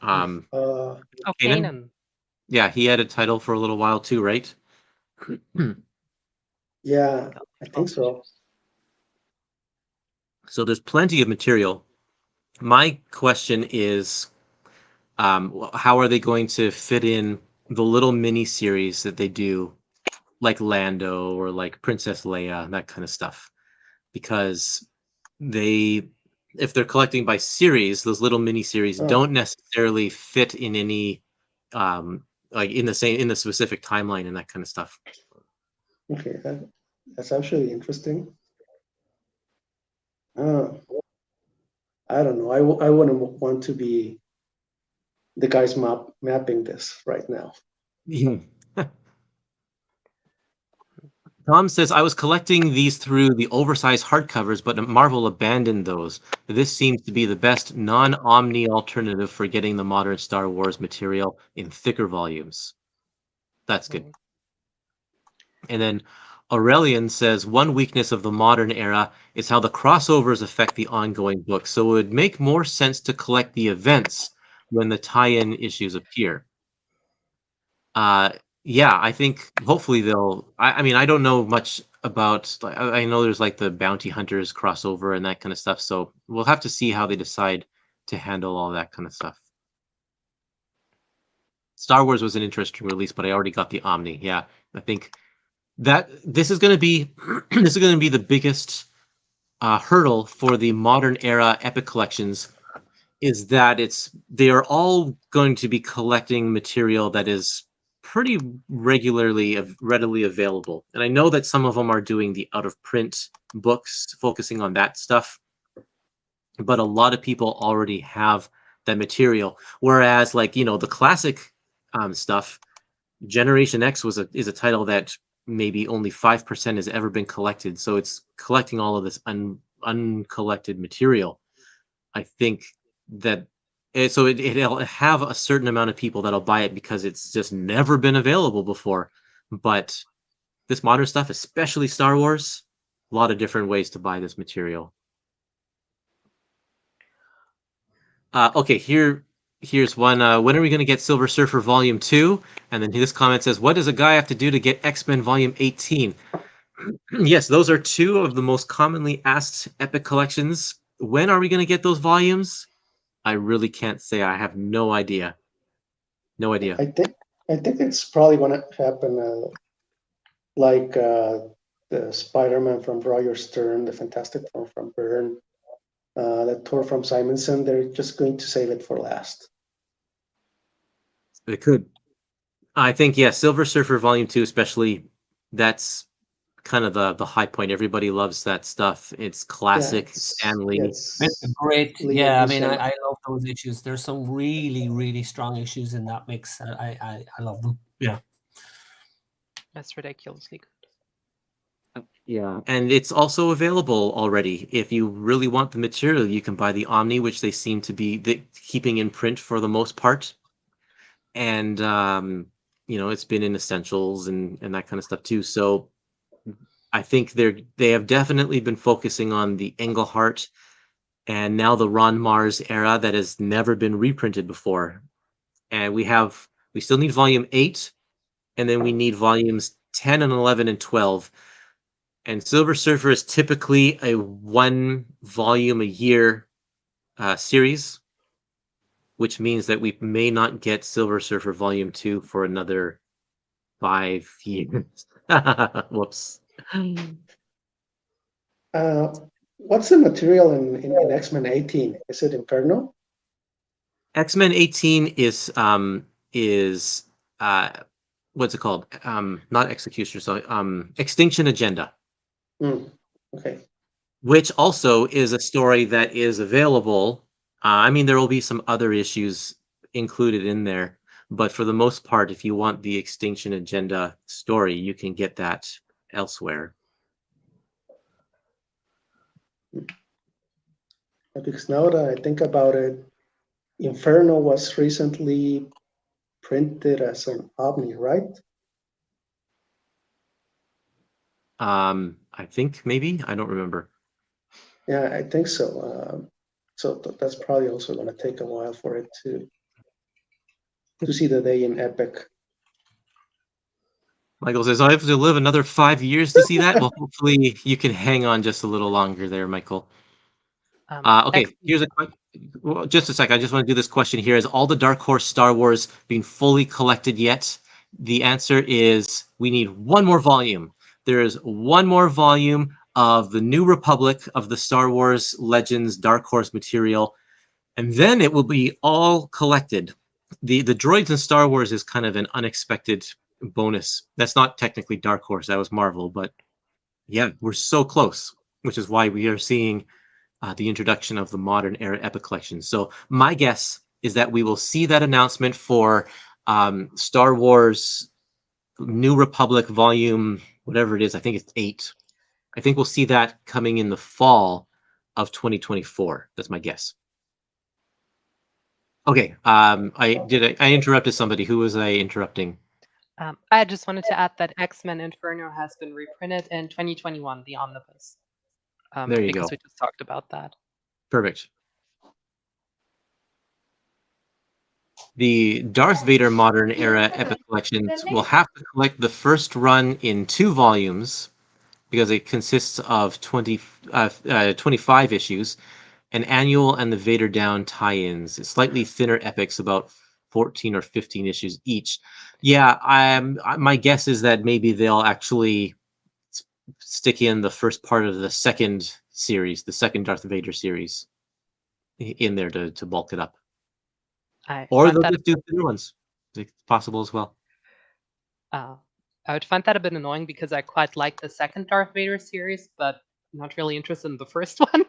Uh, Oh, Kanan? Kanan. Yeah, he had a title for a little while too, right? yeah, I think so. So there's plenty of material. My question is, how are they going to fit in the little mini series that they do, like Lando or like Princess Leia, that kind of stuff? Because if they're collecting by series, those little mini series Oh, don't necessarily fit in any, like in the specific timeline and that kind of stuff. okay, that's actually interesting. I don't know. I wouldn't want to be the guys mapping this right now. Yeah. Tom says, I was collecting these through the oversized hardcovers, but Marvel abandoned those. This seems to be the best non-Omni alternative for getting the modern Star Wars material in thicker volumes. That's good. And then Aurelian says, one weakness of the modern era is how the crossovers affect the ongoing books, so it would make more sense to collect the events when the tie-in issues appear. Yeah, I think hopefully they'll. I mean, I don't know much about. I know there's like the Bounty Hunters crossover and that kind of stuff. So we'll have to see how they decide to handle all that kind of stuff. Star Wars was an interesting release, but I already got the Omni. Yeah, I think that this is going to be this is going to be the biggest hurdle for the modern era Epic collections. Is that they are all going to be collecting material that is pretty readily available. And I know that some of them are doing the out of print books, focusing on that stuff, but a lot of people already have that material. Whereas, like, the classic stuff, Generation X is a title that maybe only 5% has ever been collected. So it's collecting all of this uncollected material. I think that it'll have a certain amount of people that'll buy it because it's just never been available before. But this modern stuff, especially Star Wars, a lot of different ways to buy this material. Okay, here's one. When are we going to get Silver Surfer Volume 2? And then this comment says, what does a guy have to do to get X-Men Volume 18? Yes, those are two of the most commonly asked Epic collections. When are we going to get those volumes? I really can't say. I have no idea. No idea. I think it's probably going to happen like the Spider-Man from Roger Stern, the Fantastic Four from Byrne, the Thor from Simonson. They're just going to save it for last. It could. I think, yeah, Silver Surfer Volume 2 especially, that's kind of the high point. Everybody loves that stuff. It's classic Stan Lee. It's great. Yeah, I mean, I love those issues. There's some really, really strong issues in that mix. I love them. Yeah. That's ridiculously good. Yeah, and it's also available already. If you really want the material, you can buy the Omni, which they seem to be keeping in print for the most part. And it's been in Essentials and that kind of stuff too. So I think they have definitely been focusing on the Englehart and now the Ron Mars era that has never been reprinted before. And we still need volume 8, and then we need volumes 10 and 11 and 12. And Silver Surfer is typically a 1 volume a year series, which means that we may not get Silver Surfer Volume 2 for another 5 years. Whoops. What's the material in X-Men 18? Is it Inferno? X-Men 18 is what's it called? Not Executioner, so Extinction Agenda. Okay. Which also is a story that is available. I mean, there will be some other issues included in there, but for the most part, if you want the Extinction Agenda story, you can get that elsewhere. Because now that I think about it, Inferno was recently printed as an Omni, right? I think maybe. I don't remember. Yeah, I think so. So that's probably also going to take a while for it to see the day in Epic. Michael says, I have to live another 5 years to see that. Well, hopefully you can hang on just a little longer there, Michael. Okay, here's a question. Well, just a sec. I just want to do this question here. Is all the Dark Horse Star Wars being fully collected yet? The answer is we need one more volume. There is one more volume of the New Republic of the Star Wars Legends Dark Horse material, and then it will be all collected. The droids in Star Wars is kind of an unexpected bonus. That's not technically Dark Horse. That was Marvel, but yeah, we're so close, which is why we are seeing the introduction of the modern era Epic collection. So my guess is that we will see that announcement for Star Wars New Republic volume, whatever it is, I think it's 8. I think we'll see that coming in the fall of 2024. That's my guess. Okay. I interrupted somebody. Who was I interrupting? I just wanted to add that X-Men Inferno has been reprinted in 2021, the omnibus. There you because go. we just talked about that. Perfect. The Darth Vader Modern Era Epic Collections will have to collect the first run in 2 volumes because it consists of 25 issues, an annual and the Vader Down tie-ins, slightly thinner epics, about 14 or 15 issues each. Yeah, my guess is that maybe they'll actually stick in the first part of the second series, the second Darth Vader series, in there to bulk it up. Or they'll just do thinner ones. It's possible as well. I would find that a bit annoying because I quite like the second Darth Vader series, but not really interested in the first one.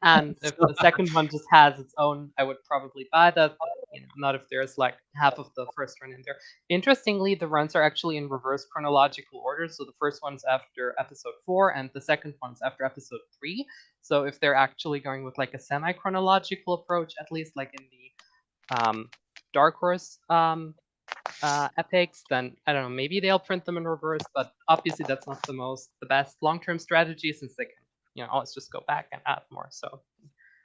And if the second one just has its own, I would probably buy that, but not if there's like half of the first run in there. Interestingly, the runs are actually in reverse chronological order. So the first one's after episode 4 and the second one's after episode 3. So if they're actually going with like a semi-chronological approach, at least like in the Dark Horse epics, then I don't know, maybe they'll print them in reverse, but obviously that's not the best long-term strategy, since they can always just go back and add more.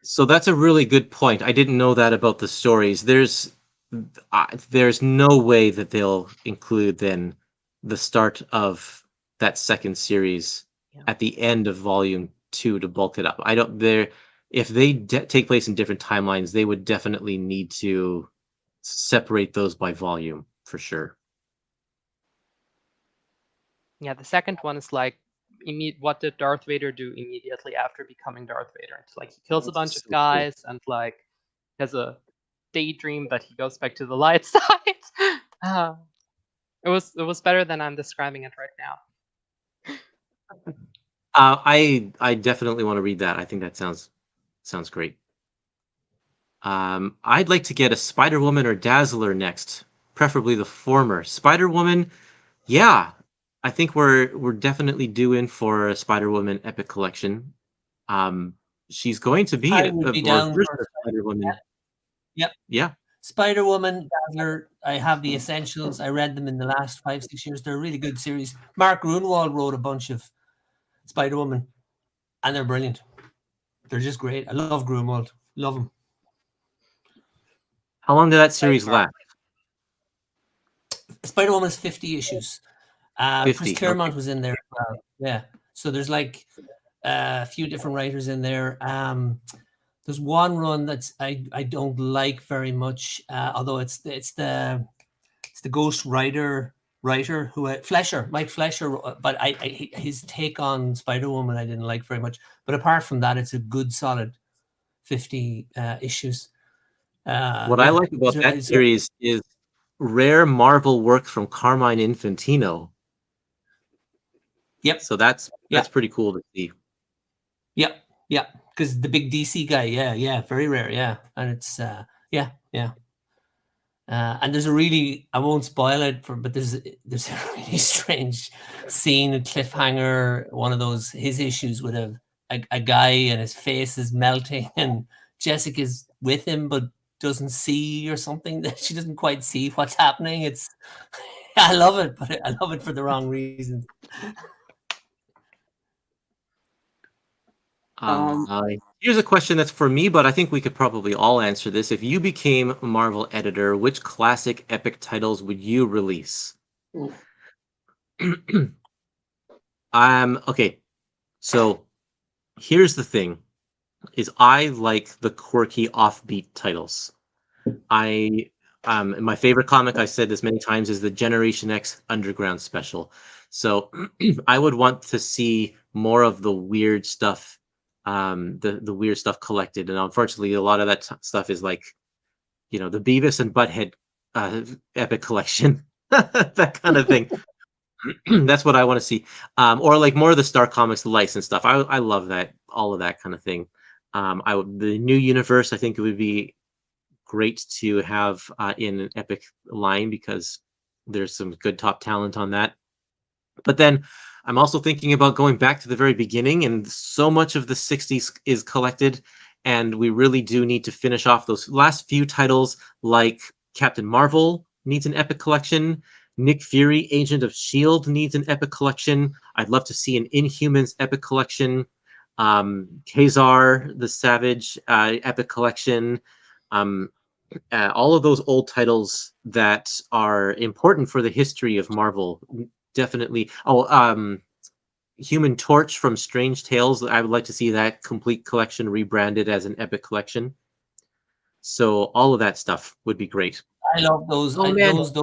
So that's a really good point. I didn't know that about the stories. There's no way that they'll include then the start of that second series at the end of volume 2 to bulk it up. If they take place in different timelines, they would definitely need to separate those by volume for sure. Yeah, the second one is like, what did Darth Vader do immediately after becoming Darth Vader? It's like he kills a bunch of guys and like has a daydream that he goes back to the light side. It was better than I'm describing it right now. I definitely want to read that. I think that sounds great. I'd like to get a Spider-Woman or Dazzler next, preferably the former. Spider-Woman, yeah, I think we're definitely due in for a Spider-Woman epic collection. She's going to be I would be down for Spider-Woman. Yep. Yeah. Spider-Woman, Dazzler, I have the essentials. I read them in the last 5-6 years. They're a really good series. Mark Grunwald wrote a bunch of Spider-Woman, and they're brilliant. They're just great. I love Grunwald. Love him. How long did that series last? Spider-Woman is 50 issues. 50, Chris Claremont was in there as well. Yeah. So there's like a few different writers in there. There's one run that's I don't like very much, although it's the Ghost writer who Mike Flesher, but his take on Spider-Woman I didn't like very much. But apart from that, it's a good solid 50 issues. What I like about that series is rare Marvel work from Carmine Infantino. Yep. So that's pretty cool to see. Yep. Yeah, because the big DC guy, yeah, very rare, yeah, and it's yeah. And there's a really, I won't spoil it but there's a really strange scene, a cliffhanger, one of those his issues with a guy and his face is melting and Jessica's with him but doesn't see or something, that she doesn't quite see what's happening. It's I love it, but I love it for the wrong reasons. Here's a question that's for me, but I think we could probably all answer this. If you became a Marvel editor, which classic epic titles would you release? Okay. So here's the thing, is I like the quirky offbeat titles. My favorite comic, I said this many times, is the Generation X Underground Special. So I would want to see more of the weird stuff, the weird stuff collected. And unfortunately, a lot of that stuff is like, the Beavis and Butthead epic collection, that kind of thing. That's what I want to see. Or like more of the Star Comics licensed stuff. I love that, all of that kind of thing. The new universe, I think it would be great to have in an epic line, because There's some good top talent on that. But then I'm also thinking about going back to the very beginning, and so much of the 60s is collected, and we really do need to finish off those last few titles, like Captain Marvel needs an epic collection. Nick Fury, Agent of S.H.I.E.L.D. needs an epic collection. I'd love to see an Inhumans epic collection. Kazar the Savage epic collection. All of those old titles that are important for the history of Marvel, definitely. Human Torch from Strange Tales. I would like to see that complete collection rebranded as an epic collection. So all of that stuff would be great. I love those. Oh, man. Those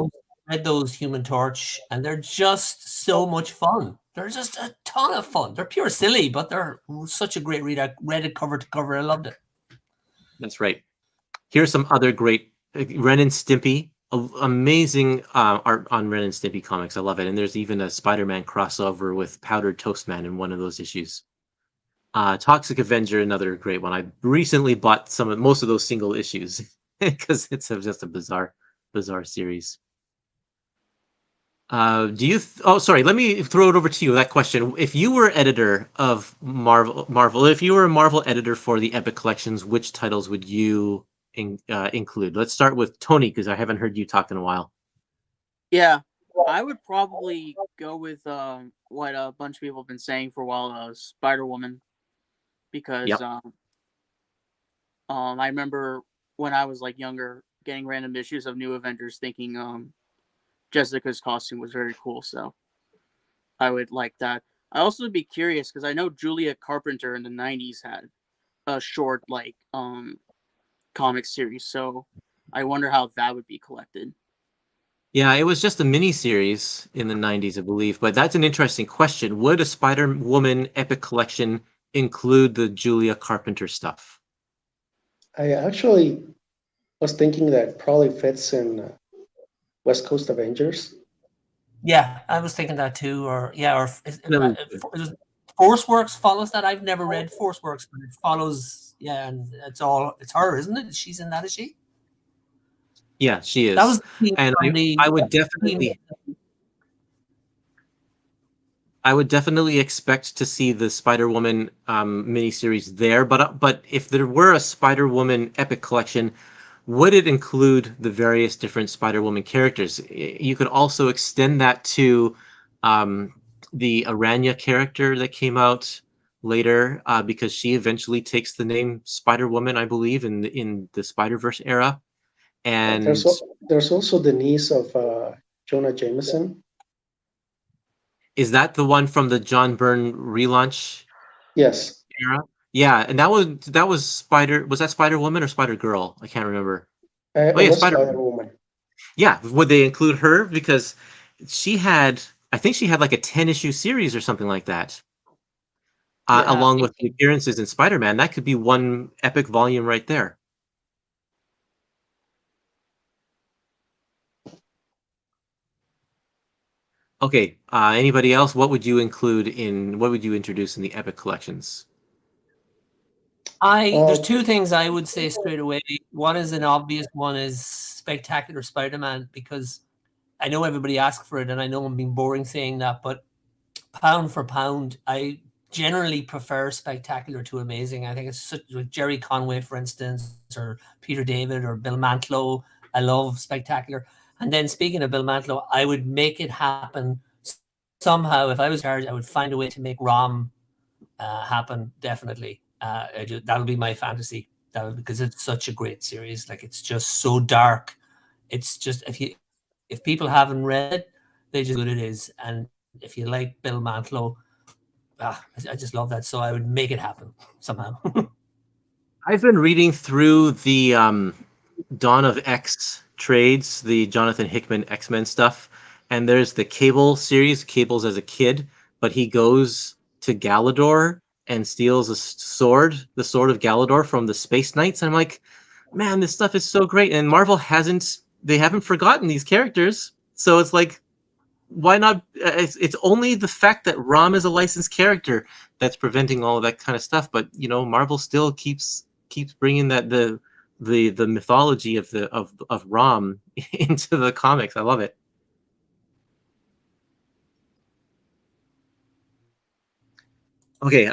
read those Human Torch, and they're just so much fun. They're just a ton of fun. They're pure silly, but they're such a great read. I read it cover to cover. I loved it. That's right. Here's some other great Ren and Stimpy. Amazing art on Ren and Stimpy comics. I love it. And there's even a Spider-Man crossover with Powdered Toast Man in one of those issues. Toxic Avenger, another great one. I recently bought most of those single issues because it's just a bizarre series. Oh, sorry. Let me throw it over to you. That question: if you were editor of Marvel, if you were a Marvel editor for the Epic Collections, which titles would you include? Let's start with Tony, because I haven't heard you talk in a while. Yeah, I would probably go with what a bunch of people have been saying for a while, Spider-Woman, because Yep. I remember when I was like younger, getting random issues of New Avengers, thinking Jessica's costume was very cool, so I would like that. I also would be curious because I know Julia Carpenter in the 90s had a short comic series, so I wonder how that would be collected. Yeah, it was just a mini series in the 90s, I believe. But that's an interesting question. Would a Spider-Woman Epic Collection include the Julia Carpenter stuff? I actually was thinking that probably fits in West Coast Avengers. Yeah, I was thinking that too. Or No. Force Works follows that. I've never read Force Works, but it follows. Yeah, and it's her, isn't it? She's in that, is she? Yeah, she is. That was And I would definitely expect to see the Spider-Woman miniseries there. But if there were a Spider-Woman Epic Collection, would it include the various different Spider-Woman characters? You could also extend that to the Aranya character that came out later, because she eventually takes the name Spider-Woman, I believe, in the Spider-Verse era. And there's also the niece of Jonah Jameson. is that the one from the John Byrne relaunch Yes. era? Yeah, and that was was that Spider-Woman or Spider-Girl? I can't remember. It Yeah, was Spider-Woman. Spider-Woman. Yeah, would they include her? Because I think she had like a 10-issue series or something like that. Yeah. Along with the appearances in Spider-Man. That could be one epic volume right there. Okay, anybody else? What would you introduce in the epic collections? There's two things I would say straight away. One is an obvious one is Spectacular Spider-Man, because I know everybody asks for it, and I know I'm being boring saying that, but pound for pound, I generally prefer Spectacular to Amazing. I think it's such, like Jerry Conway, for instance, or Peter David, or Bill Mantlo. I love Spectacular. And then speaking of Bill Mantlo, I would make it happen somehow. If I was in charge, I would find a way to make ROM happen, definitely. That'll be my fantasy. Because it's such a great series. Like, it's just so dark. It's just, if people haven't read it, they just know what it is. And if you like Bill Mantlo, I just love that. So I would make it happen somehow. I've been reading through the Dawn of X trades, the Jonathan Hickman X-Men stuff, and there's the Cable series, Cable's as a kid, but he goes to Galador and steals the sword of Galador from the Space Knights. And I'm like, man, this stuff is so great. And Marvel haven't forgotten these characters. So it's like, why not? It's only the fact that Rom is a licensed character that's preventing all of that kind of stuff. But Marvel still keeps bringing that the mythology of Rom into the comics. I love it. Okay,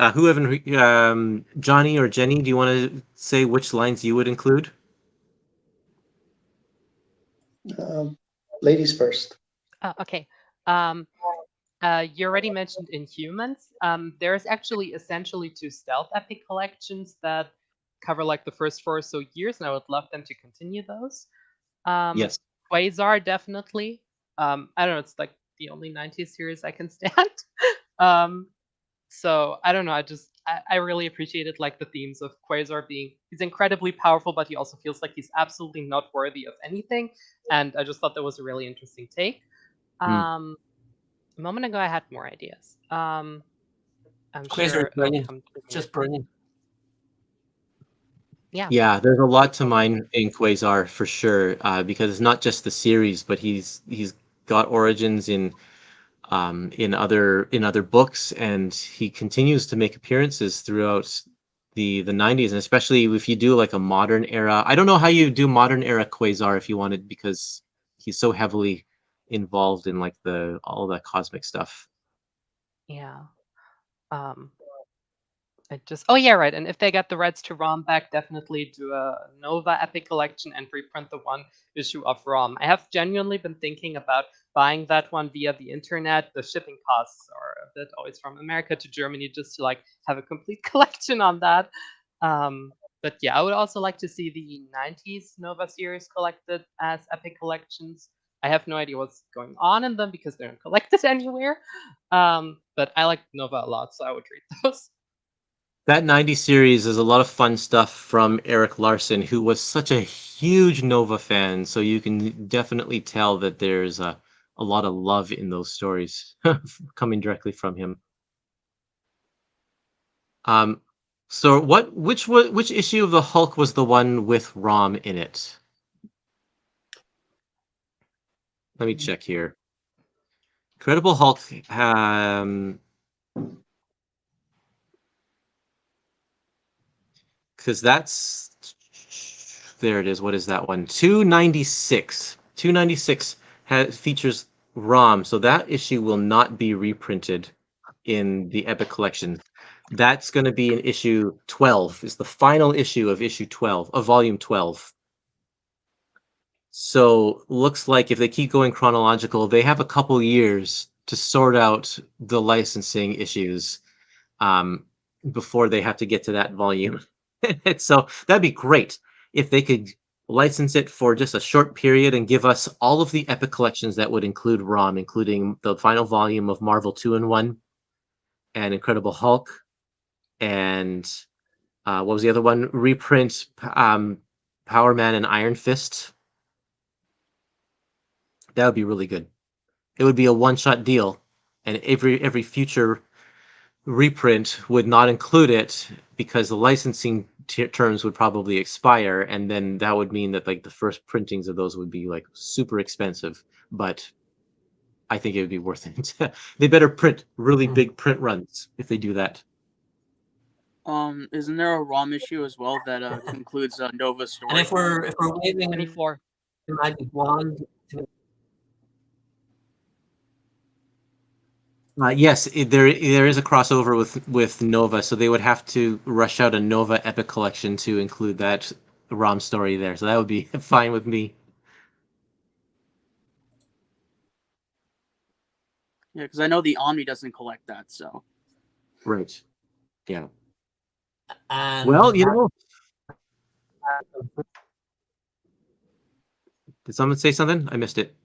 Johnny or Jenny, do you want to say which lines you would include? Ladies first. Okay. You already mentioned Inhumans. There's actually essentially 2 stealth epic collections that cover like the first 4 or so years, and I would love them to continue those. Yes. Quasar, definitely. I don't know, it's like the only 90s series I can stand. So I don't know, I really appreciated like the themes of Quasar being, he's incredibly powerful, but he also feels like he's absolutely not worthy of anything. And I just thought that was a really interesting take. A moment ago I had more ideas. I'm Quasar is sure they'll brilliant. come to me. Just brilliant. Yeah. Yeah, there's a lot to mine in Quasar for sure, because it's not just the series, but he's got origins in other books, and he continues to make appearances throughout the 90s, and especially if you do like a modern era. I don't know how you do modern era Quasar if you wanted, because he's so heavily involved in like all that cosmic stuff. Yeah. Oh yeah, right. And if they get the rights to ROM back, definitely do a Nova Epic Collection and reprint the 1 issue of ROM. I have genuinely been thinking about buying that one via the internet. The shipping costs are a bit always from America to Germany, just to like have a complete collection on that. But yeah, I would also like to see the 90s Nova series collected as Epic Collections. I have no idea what's going on in them because they're not collected anywhere. But I like Nova a lot, so I would read those. That 90 series is a lot of fun stuff from Eric Larson, who was such a huge Nova fan. So you can definitely tell that there's a lot of love in those stories coming directly from him. So which issue of the Hulk was the one with Rom in it? Let me check here. Incredible Hulk, because there it is. What is that one? 296. 296 features ROM, so that issue will not be reprinted in the Epic Collection. That's going to be in issue 12. Is the final issue of issue 12 of volume 12. So looks like if they keep going chronological, they have a couple years to sort out the licensing issues um, before they have to get to that volume. So that'd be great if they could license it for just a short period and give us all of the Epic collections that would include ROM, including the final volume of Marvel 2-in-1 and Incredible Hulk, and what was the other one? Reprint Power Man and Iron Fist. That would be really good. It would be a one-shot deal, and every future reprint would not include it because the licensing terms would probably expire, and then that would mean that like the first printings of those would be like super expensive. But I think it would be worth it. They better print really big print runs if they do that. Isn't there a ROM issue as well that concludes Nova's story? And if we're waving 24 the magic wand, Yes, there is a crossover with Nova, so they would have to rush out a Nova Epic collection to include that ROM story there. So that would be fine with me. Yeah, because I know the Omni doesn't collect that, so. Right. Yeah. and Well, you know, did someone say something? I missed it.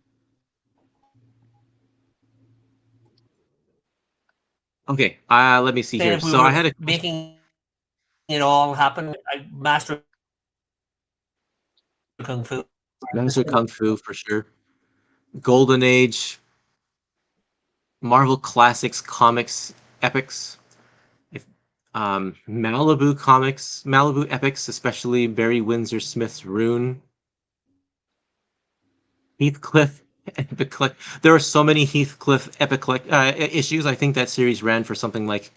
Okay, let me see here. if we So were I had a making it all happen, Master Kung Fu. Master Kung Fu for sure. Golden Age, Marvel Classics comics epics. If Malibu comics, Malibu epics, especially Barry Windsor Smith's Rune. Heathcliff epic collect. There are so many Heathcliff epic issues. I think that series ran for something like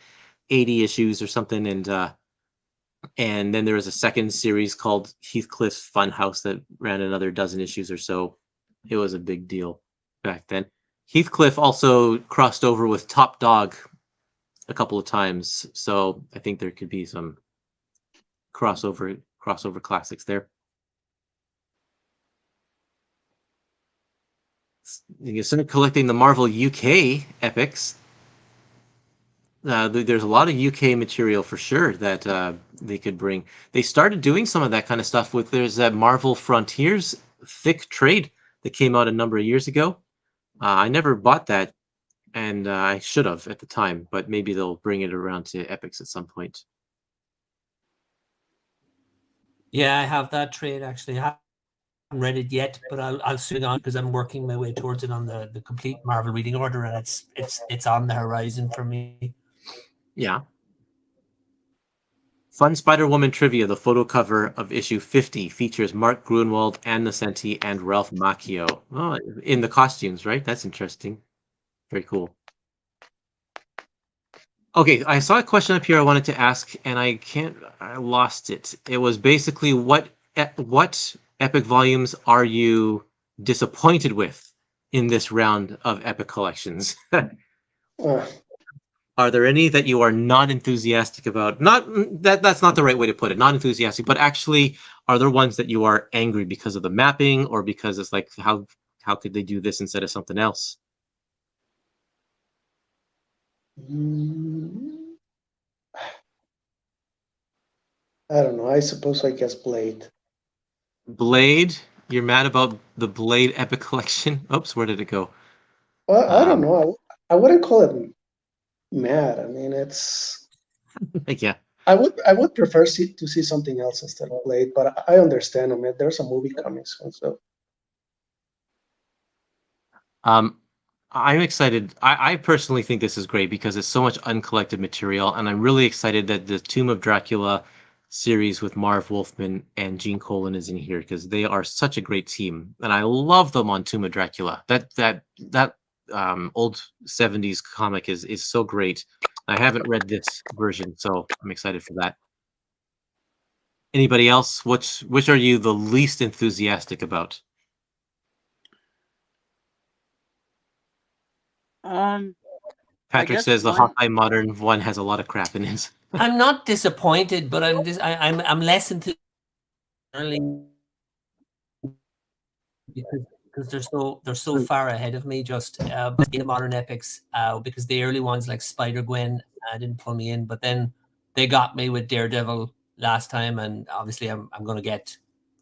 80 issues or something, and then there was a second series called Heathcliff's Funhouse that ran another dozen issues or so. It was a big deal back then. Heathcliff also crossed over with Top Dog a couple of times, so I think there could be some crossover classics there. You can start collecting the Marvel UK epics. There's a lot of UK material for sure that they could bring. They started doing some of that kind of stuff with there's that Marvel Frontiers thick trade that came out a number of years ago. I never bought that, and I should have at the time, but maybe they'll bring it around to epics at some point. Yeah, I have that trade actually. I haven't read it yet, but I'll swing on because I'm working my way towards it on the complete Marvel reading order, and it's on the horizon for me. Yeah. Fun Spider-Woman trivia. The photo cover of issue 50 features Mark Gruenwald, Ann Nocenti, and Ralph Macchio. Oh, in the costumes, right? That's interesting. Very cool. Okay, I saw a question up here I wanted to ask, and I lost it. It was basically what epic volumes are you disappointed with in this round of epic collections? Are there any that you are not enthusiastic about? That's not the right way to put it. Not enthusiastic, but actually, are there ones that you are angry because of the mapping, or because it's like how could they do this instead of something else? I don't know. I suppose I guess Blade. Blade, you're mad about the Blade Epic Collection? Oops, where did it go? Well, I don't know. I wouldn't call it mad. I mean, it's. Yeah. I would prefer to see something else instead of Blade, but I understand. I mean, there's a movie coming soon, so. I'm excited. I personally think this is great because it's so much uncollected material, and I'm really excited that the Tomb of Dracula series with Marv Wolfman and Gene Colan is in here because they are such a great team, and I love them on Tomb of Dracula. That old 70s comic is so great. I haven't read this version, so I'm excited for that. Anybody else? Which are you the least enthusiastic about? Patrick says the Hawkeye Modern one has a lot of crap in it. I'm not disappointed, but I'm less into because they're so far ahead of me just in the modern epics because the early ones like Spider-Gwen didn't pull me in, but then they got me with Daredevil last time, and obviously I'm going to get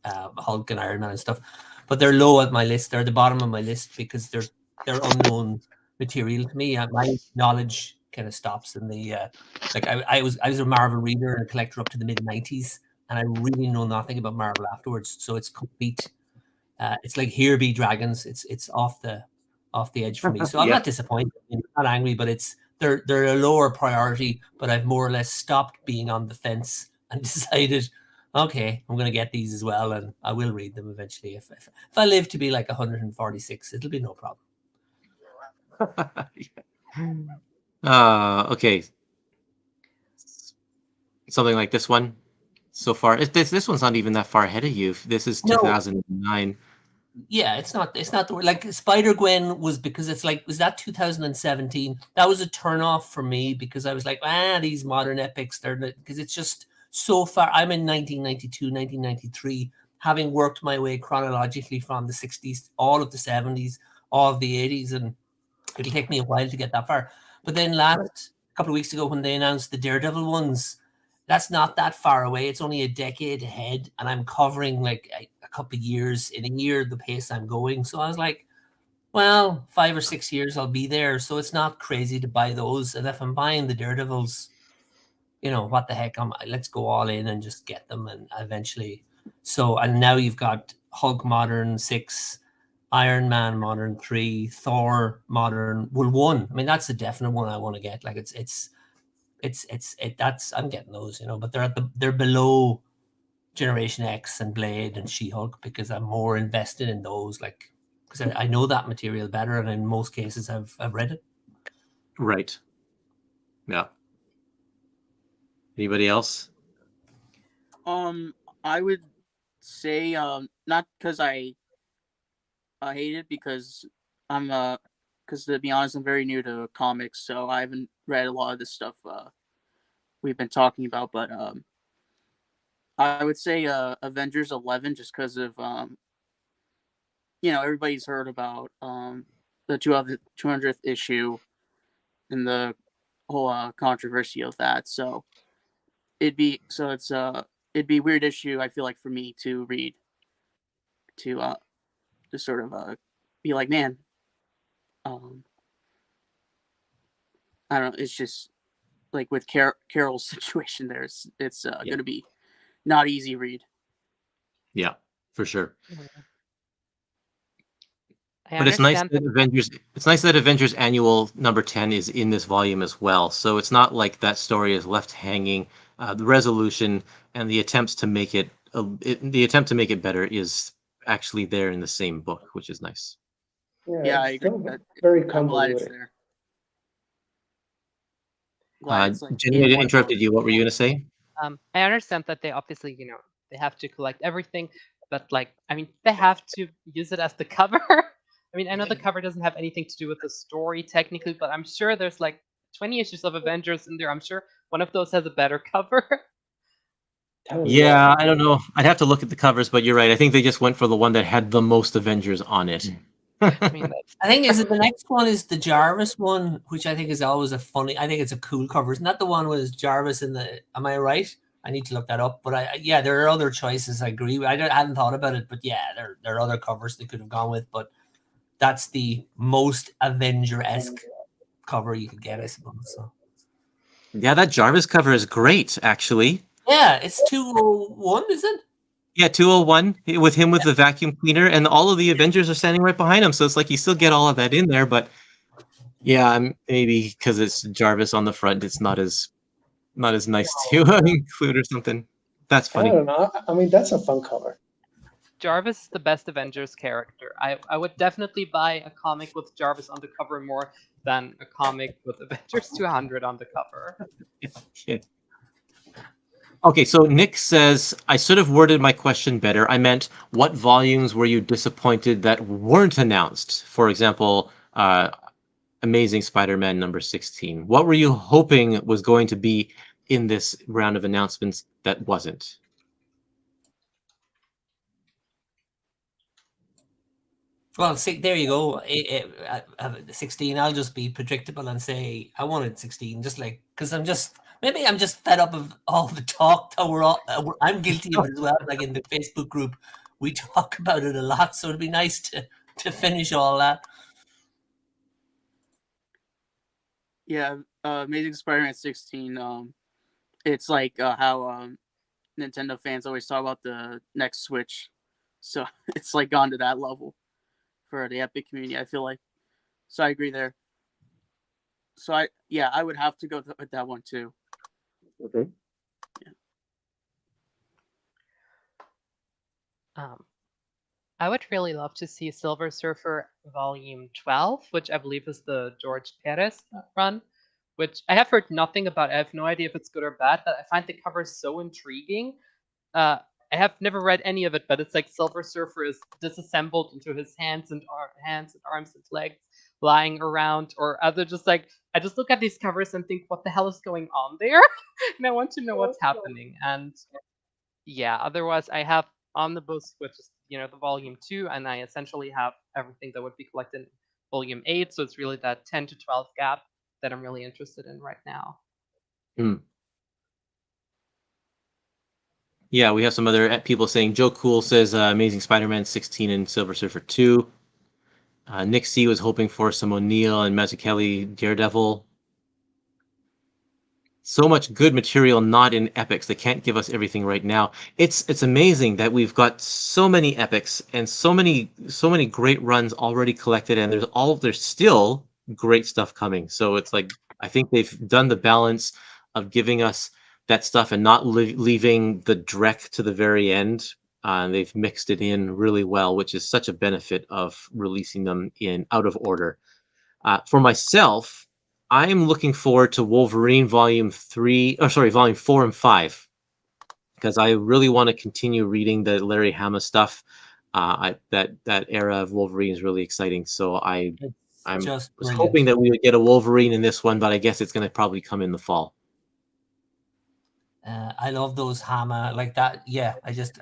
Hulk and Iron Man and stuff, but they're low at my list. They're at the bottom of my list because they're unknown material to me. My knowledge kind of stops in the like I was a Marvel reader and a collector up to the mid-90s, and I really know nothing about Marvel afterwards, so it's complete. It's like Here Be Dragons. It's off the edge for me. So I'm not disappointed. I'm not angry, but they're a lower priority. But I've more or less stopped being on the fence and decided, okay, I'm going to get these as well, and I will read them eventually. If I live to be like 146, it'll be no problem. Okay. Something like this one. So far, this one's not even that far ahead of you. This is 2009. Yeah, it's not like Spider-Gwen was because it's like, was that 2017? That was a turnoff for me because I was like, these modern epics, because it's just so far. I'm in 1992, 1993, having worked my way chronologically from the 60s, all of the 70s, all of the 80s, and it'll take me a while to get that far. But then last couple of weeks ago when they announced the Daredevil ones, that's not that far away. It's only a decade ahead, and I'm covering like a couple of years in a year the pace I'm going. So I was like, well, 5 or 6 years I'll be there. So it's not crazy to buy those. And if I'm buying the Daredevils, what the heck? Let's go all in and just get them, and eventually. So and now you've got Hulk Modern 6, Iron Man Modern 3, Thor Modern 1. I mean, that's a definite one I want to get. Like that's I'm getting those, but they're below Generation X and Blade and She-Hulk because I'm more invested in those, like because I know that material better, and in most cases I've read it. Right. Yeah. Anybody else? I would say not because I hate it, because I'm because to be honest, I'm very new to comics, so I haven't read a lot of this stuff we've been talking about. But I would say Avengers 11, just because of everybody's heard about the 200th issue and the whole controversy of that. So it'd be a weird issue, I feel like, for me to read, to sort of be like, man, um I don't know, it's just like with Carol's situation there, it's gonna be not easy read. Yeah, for sure. I But it's nice understand that that. Avengers. It's nice that Avengers Annual number 10 is in this volume as well. So it's not like that story is left hanging. The resolution and the attempts to make the attempt to make it better is actually there in the same book, which is nice. Yeah, I it's agree still with that. very I'm glad it's convoluted. there. Glad it's like Jenny, I in one interrupted book. you. What were you going to say? I understand that they obviously, they have to collect everything, but like, I mean, they have to use it as the cover. I mean, I know the cover doesn't have anything to do with the story technically, but I'm sure there's like 20 issues of Avengers in there. I'm sure one of those has a better cover. Yeah, I don't know. I'd have to look at the covers, but you're right. I think they just went for the one that had the most Avengers on it. I mean, I think is it the next one is the Jarvis one, which I think is always a funny. I think it's a cool cover. Isn't that the one with Jarvis in the? Am I right? I need to look that up. But yeah, there are other choices. I agree. I hadn't thought about it, but yeah, there are other covers they could have gone with. But that's the most Avenger-esque cover you could get, I suppose. So. Yeah, that Jarvis cover is great, actually. Yeah, it's 201, is it? Yeah, 201 with him with the vacuum cleaner, and all of the Avengers are standing right behind him. So it's like you still get all of that in there, but yeah, maybe because it's Jarvis on the front, it's not as nice to include or something. That's I funny. don't know. I mean, that's a fun cover. Jarvis is the best Avengers character. I would definitely buy a comic with Jarvis on the cover more than a comic with Avengers 200 on the cover. Yeah. Okay, so Nick says, I should have worded my question better. I meant, what volumes were you disappointed that weren't announced? For example, Amazing Spider-Man number 16. What were you hoping was going to be in this round of announcements that wasn't? Well, see, there you go. 16. I'll just be predictable and say I wanted 16, just like because I'm just fed up of all the talk that I'm guilty of it as well. Like in the Facebook group, we talk about it a lot, so it'd be nice to finish all that. Yeah, Amazing Spider-Man 16. It's like how Nintendo fans always talk about the next Switch, so it's like gone to that level for the Epic community, I feel like. So I agree there. So I would have to go with that one too. Okay. I would really love to see Silver Surfer Volume 12, which I believe is the George Perez run, which I have heard nothing about. I have no idea if it's good or bad, but I find the cover so intriguing. I have never read any of it, but it's like Silver Surfer is disassembled into his hands and arms and legs lying around, or other just like I just look at these covers and think, what the hell is going on there? And I want to know what's happening. And yeah, otherwise I have Omnibus, which is the volume 2, and I essentially have everything that would be collected in volume 8. So it's really that 10 to 12 gap that I'm really interested in right now. Yeah, we have some other people saying. Joe Cool says Amazing Spider-Man 16 and Silver Surfer 2. Nick C was hoping for some O'Neill and Mazzucchelli Daredevil. So much good material not in epics. They can't give us everything right now. It's amazing that we've got so many epics and so many great runs already collected, and there's still great stuff coming. So it's like I think they've done the balance of giving us that stuff and not leaving the dreck to the very end. They've mixed it in really well, which is such a benefit of releasing them in out of order. For myself, I'm looking forward to Wolverine Volume 4 and 5, because I really want to continue reading the Larry Hama stuff. That era of Wolverine is really exciting. So I I just was brilliant. hoping that we would get a Wolverine in this one, but I guess it's going to probably come in the fall. I love those Hammer like that. Yeah,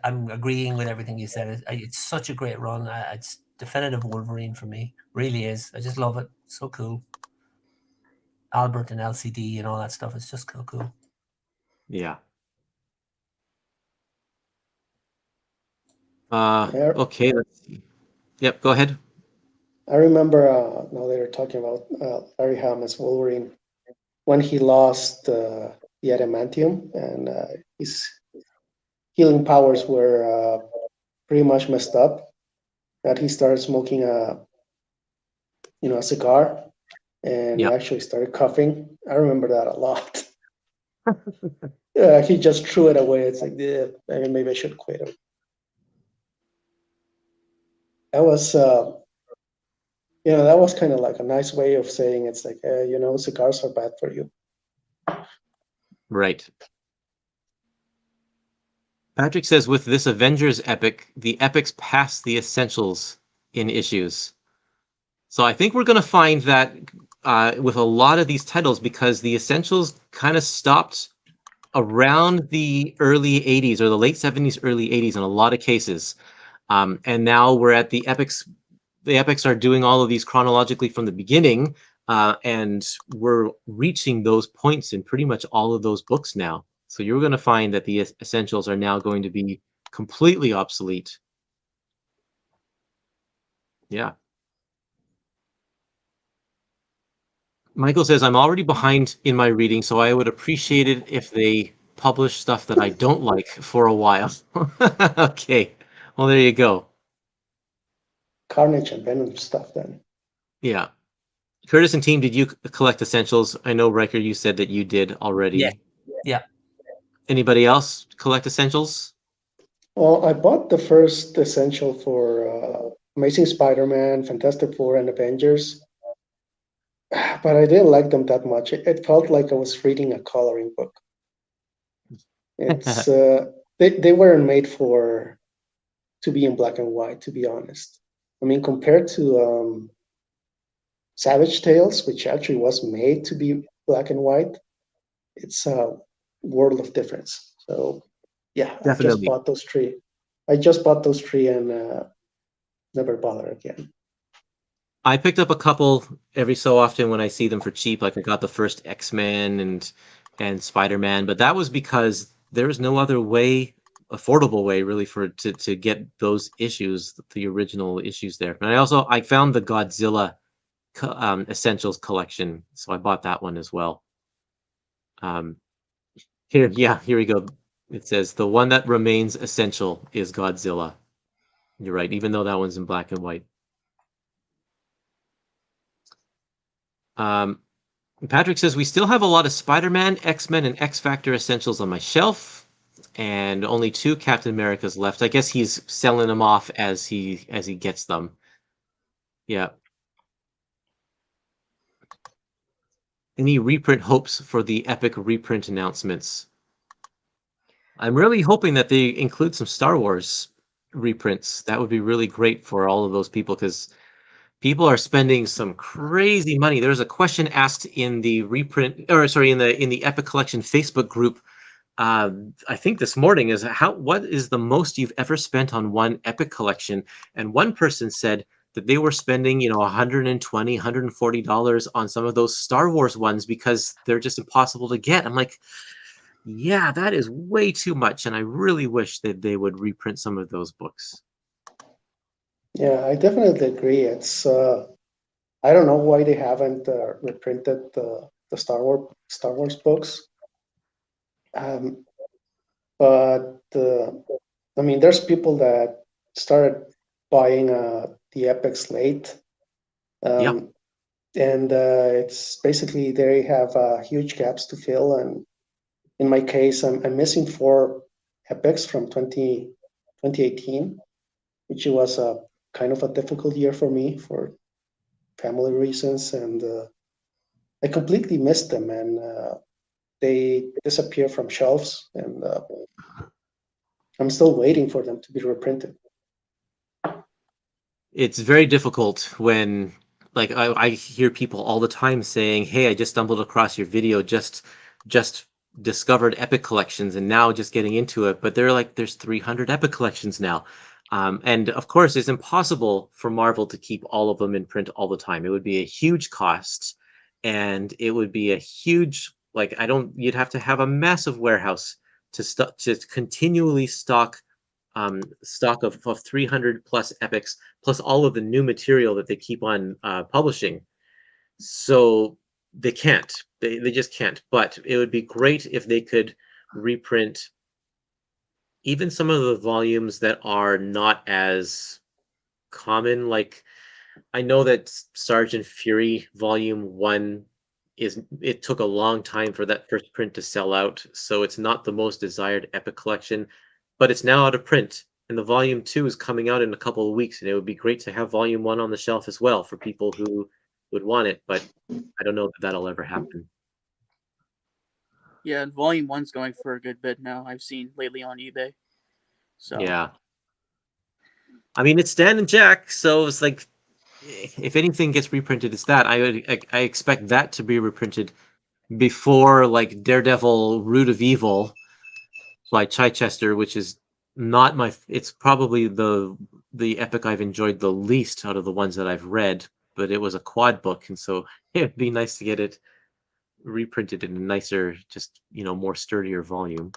I'm agreeing with everything you said. It's such a great run. It's definitive Wolverine for me. Really is. I just love it. So cool. Albert and LCD and all that stuff. It's just so cool. Yeah. Okay. Let's see. Yep. Go ahead. I remember now that you're talking about Larry Hama's Wolverine, when he lost the adamantium and his healing powers were pretty much messed up, that he started smoking a cigar, and he actually started coughing. I remember that a lot. He just threw it away. It's like, yeah, maybe I should quit him. That was that was kind of like a nice way of saying it's like, cigars are bad for you. Right. Patrick says, with this Avengers epic, the epics pass the essentials in issues. So I think we're going to find that with a lot of these titles, because the essentials kind of stopped around the early 80s or the late 70s, early 80s in a lot of cases. And now we're at the epics. The epics are doing all of these chronologically from the beginning, and we're reaching those points in pretty much all of those books now. So you're going to find that the essentials are now going to be completely obsolete. Yeah. Michael says, I'm already behind in my reading, so I would appreciate it if they publish stuff that I don't like for a while. Okay. Well, there you go. Carnage and Venom stuff then. Yeah. Curtis and team, did you collect essentials? I know, Riker, you said that you did already. Yeah. Anybody else collect essentials? Well, I bought the first essential for Amazing Spider-Man, Fantastic Four, and Avengers, but I didn't like them that much. It felt like I was reading a coloring book. It's they weren't made to be in black and white, to be honest. I mean, compared to Savage Tales, which actually was made to be black and white, it's a world of difference. So yeah, Definitely. I just bought those three and never bother again. I picked up a couple every so often when I see them for cheap. Like I got the first X-Men and Spider-Man, but that was because there was no other way, affordable way really, to get those issues, the original issues there. And I found the Godzilla Essentials collection, so I bought that one as well. Here we go. It says the one that remains essential is Godzilla. You're right, even though that one's in black and white. Patrick says, we still have a lot of Spider-Man, X-Men, and X-Factor essentials on my shelf, and only 2 Captain Americas left. I guess he's selling them off as he gets them. Yeah. Any reprint hopes for the epic reprint announcements? I'm really hoping that they include some Star Wars reprints. That would be really great for all of those people, because people are spending some crazy money. There's a question asked in the in the Epic Collection Facebook group. I think this morning is what is the most you've ever spent on one Epic Collection? And one person said that they were spending, $120, $140 on some of those Star Wars ones because they're just impossible to get. I'm like, yeah, that is way too much, and I really wish that they would reprint some of those books. Yeah, I definitely agree. It's I don't know why they haven't reprinted the Star Wars books. But I mean, there's people that started buying the Epics late. And it's basically they have huge gaps to fill. And in my case, I'm missing 4 Epics from 2018, which was a kind of a difficult year for me for family reasons, and I completely missed them, and they disappear from shelves, and I'm still waiting for them to be reprinted. It's very difficult when like I hear people all the time saying, "Hey, I just stumbled across your video, just discovered Epic Collections, and now just getting into it." But they're like, "There's 300 Epic Collections now," and of course, it's impossible for Marvel to keep all of them in print all the time. It would be a huge cost, and it would be a huge like I don't. You'd have to have a massive warehouse to continually stock of 300 plus epics plus all of the new material that they keep on publishing. So they can't. They just can't. But it would be great if they could reprint even some of the volumes that are not as common. Like I know that Sergeant Fury Volume 1 it took a long time for that first print to sell out, so it's not the most desired Epic collection, but it's now out of print, and the Volume 2 is coming out in a couple of weeks, and it would be great to have Volume 1 on the shelf as well for people who would want it, but I don't know that that'll ever happen. Yeah, Volume 1's going for a good bit now. I've seen lately on eBay. So Yeah. I mean, it's Stan and Jack, so it's like if anything gets reprinted, it's that. I expect that to be reprinted before like Daredevil Root of Evil by Chichester, which is not my it's probably the epic I've enjoyed the least out of the ones that I've read, but it was a quad book, and so it'd be nice to get it reprinted in a nicer, just more sturdier volume.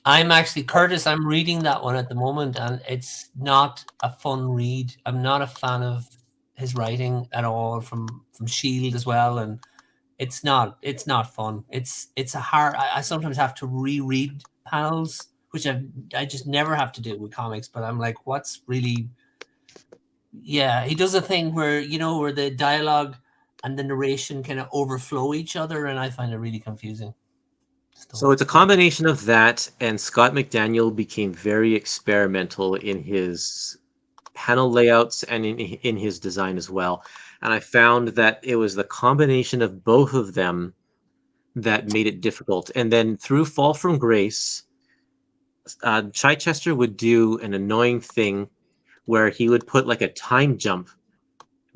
I'm actually Curtis. I'm reading that one at the moment, and it's not a fun read. I'm not a fan of his writing at all. From Shield as well, and it's not fun. It's a hard. I sometimes have to reread panels, which I just never have to do with comics. But I'm like, what's really? Yeah, he does a thing where where the dialogue and the narration kind of overflow each other, and I find it really confusing. So it's a combination of that, and Scott McDaniel became very experimental in his panel layouts and in his design as well. And I found that it was the combination of both of them that made it difficult. And then through Fall from Grace, Chichester would do an annoying thing where he would put like a time jump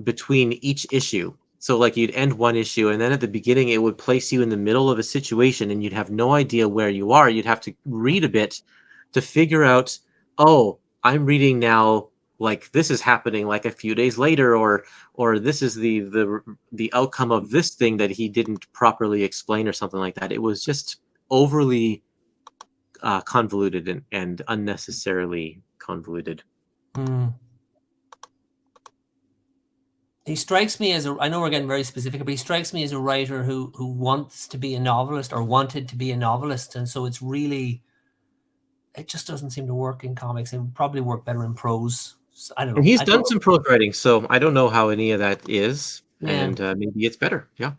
between each issue. So like you'd end one issue, and then at the beginning it would place you in the middle of a situation, and you'd have no idea where you are. You'd have to read a bit to figure out, oh, I'm reading now, like this is happening like a few days later, or this is the outcome of this thing that he didn't properly explain, or something like that. It was just overly convoluted and unnecessarily convoluted. He strikes me as I know we're getting very specific, but he strikes me as a writer who wants to be a novelist or wanted to be a novelist, and so it just doesn't seem to work in comics. It would probably work better in prose. So, I don't know. And he's done some prose writing, so I don't know how any of that is, Yeah. and maybe it's better. Yeah.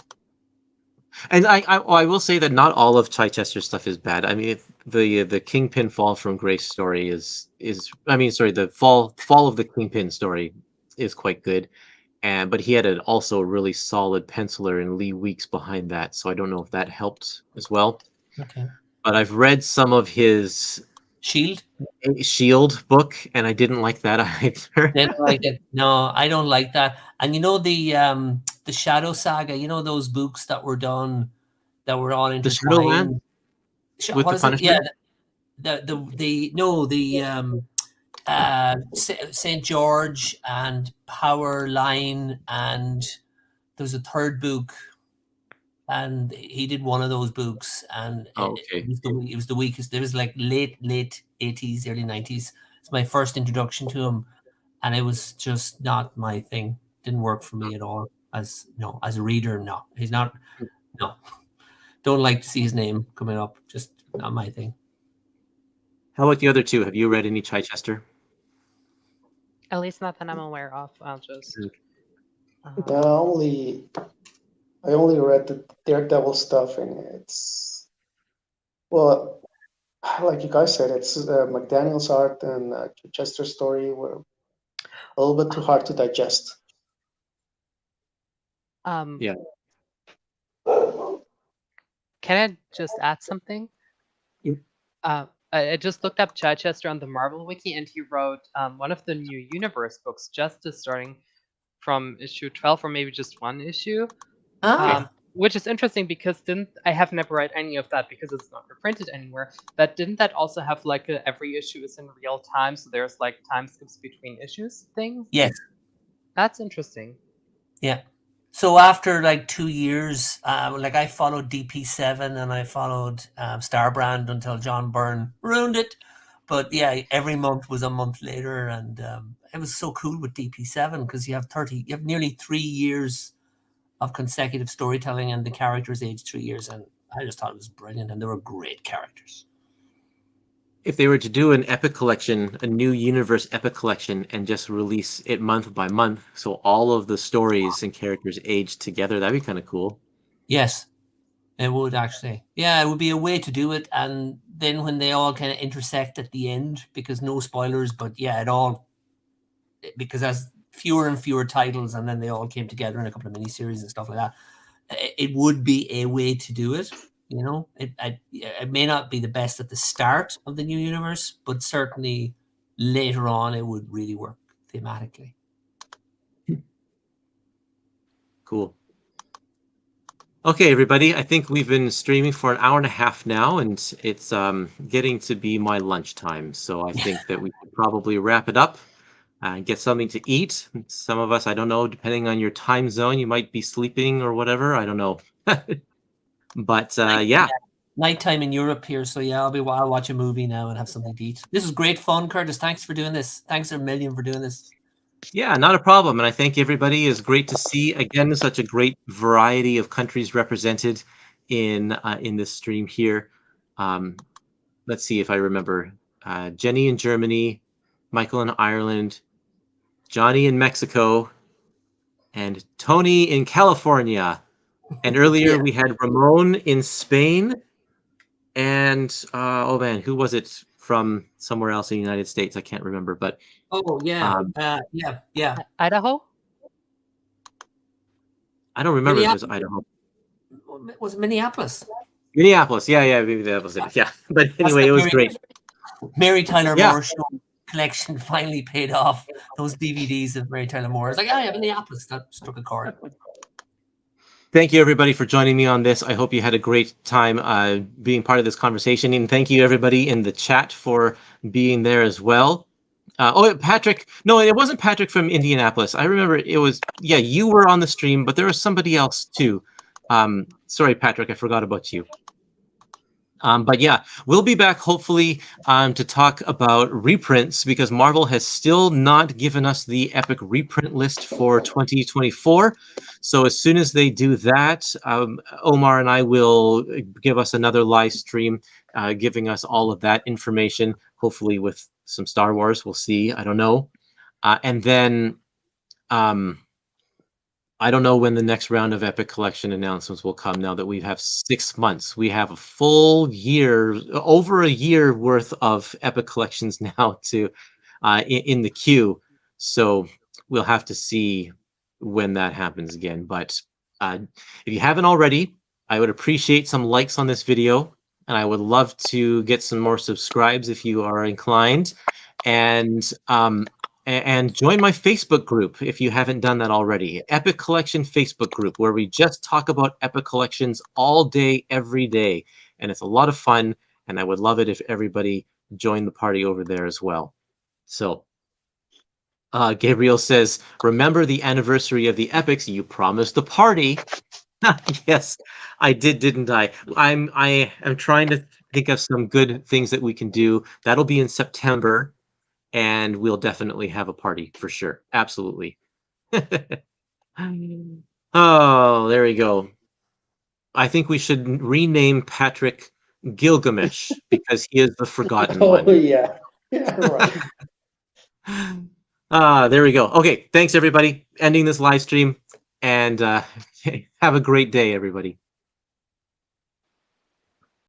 And I will say that not all of Chichester's stuff is bad. I mean, the Kingpin Fall from Grace story is I mean, sorry, the fall of the Kingpin story is quite good, but he had also a really solid penciler in Lee Weeks behind that, so I don't know if that helped as well. Okay. But I've read some of his Shield book, and I didn't like that either. Didn't like it. No, I don't like that. And the Shadow Saga, those books that were done that were all intertwined. With the Punishment? Yeah, St. George and Power Line, and there was a third book, and he did one of those books, and it was the weakest. It was like late 80s, early 90s. It's my first introduction to him, and it was just not my thing. Didn't work for me at all. As a reader, no. He's not. No, don't like to see his name coming up. Just not my thing. How about the other two? Have you read any Chichester? At least not that I'm aware of. I'll just. I only read the Daredevil stuff, and it's like you guys said, it's McDaniel's art and Chester's story were a little bit too hard to digest. Yeah. Can I just add something? Yeah. I just looked up Chichester on the Marvel Wiki, and he wrote one of the New Universe books, Justice, starring from issue 12, or maybe just one issue. Ah, Which is interesting because I have never read any of that because it's not reprinted anywhere. But didn't that also have like every issue is in real time, so there's like time skips between issues thing? yes. That's interesting. Yeah. So after like 2 years, like I followed DP7 and I followed Starbrand until John Byrne ruined it. But yeah, every month was a month later, and it was so cool with DP7 because you have nearly 3 years of consecutive storytelling, and the characters aged 3 years, and I just thought it was brilliant, and they were great characters. If they were to do an epic collection, a new universe epic collection, and just release it month by month, so all of the stories and characters age together, that'd be kind of cool. Yes, it would actually. Yeah, it would be a way to do it, and then when they all kind of intersect at the end, because no spoilers, but yeah, because as fewer and fewer titles, and then they all came together in a couple of miniseries and stuff like that. It would be a way to do it. You know, it may not be the best at the start of the new universe, but certainly later on it would really work thematically. Cool. Okay, everybody, I think we've been streaming for an hour and a half now, and it's getting to be my lunchtime. So I think that we could probably wrap it up and get something to eat. Some of us, I don't know, depending on your time zone, you might be sleeping or whatever. I don't know. But yeah. Nighttime in Europe here, so yeah, I'll watch a movie now and have something to eat. This is great fun, Curtis. Thanks for doing this. Thanks a million for doing this. Yeah, not a problem. And I thank everybody. It's great to see, again, such a great variety of countries represented in this stream here. Let's see if I remember. Jenny in Germany, Michael in Ireland, Johnny in Mexico, and Tony in California. And earlier we had Ramon in Spain. And, oh man, who was it from somewhere else in the United States? I can't remember, but... Oh, yeah. Yeah. Idaho? I don't remember if it was Idaho. Was it Minneapolis? Minneapolis, yeah, maybe that was it. Yeah, but anyway, it was great. Mary Tyler Moore show collection finally paid off. Those DVDs of Mary Tyler Moore. I was like, oh yeah, Minneapolis. That struck a chord. Thank you, everybody, for joining me on this. I hope you had a great time being part of this conversation. And thank you, everybody, in the chat for being there as well. Patrick. No, it wasn't Patrick from Indianapolis. I remember it was, yeah, you were on the stream, but there was somebody else, too. Sorry, Patrick, I forgot about you. But yeah, we'll be back hopefully to talk about reprints, because Marvel has still not given us the epic reprint list for 2024. So as soon as they do that, Omar and I will give us another live stream giving us all of that information, hopefully with some Star Wars. We'll see. I don't know. And then I don't know when the next round of Epic Collection announcements will come now that we have 6 months. We have a full year, over a year worth of Epic Collections now to in the queue. So we'll have to see when that happens again. But if you haven't already, I would appreciate some likes on this video. And I would love to get some more subscribes if you are inclined. And join my Facebook group if you haven't done that already. Epic Collection Facebook group, where we just talk about Epic Collections all day, every day. And it's a lot of fun, and I would love it if everybody joined the party over there as well. So, Gabriel says, remember the anniversary of the Epics, you promised a party. Yes, I did, didn't I? I am trying to think of some good things that we can do. That'll be in September. And we'll definitely have a party for sure. Absolutely. Oh, there we go. I think we should rename Patrick Gilgamesh because he is the forgotten one. Oh, yeah. Yeah, right. There we go. Okay, thanks everybody. Ending this live stream, and have a great day, everybody.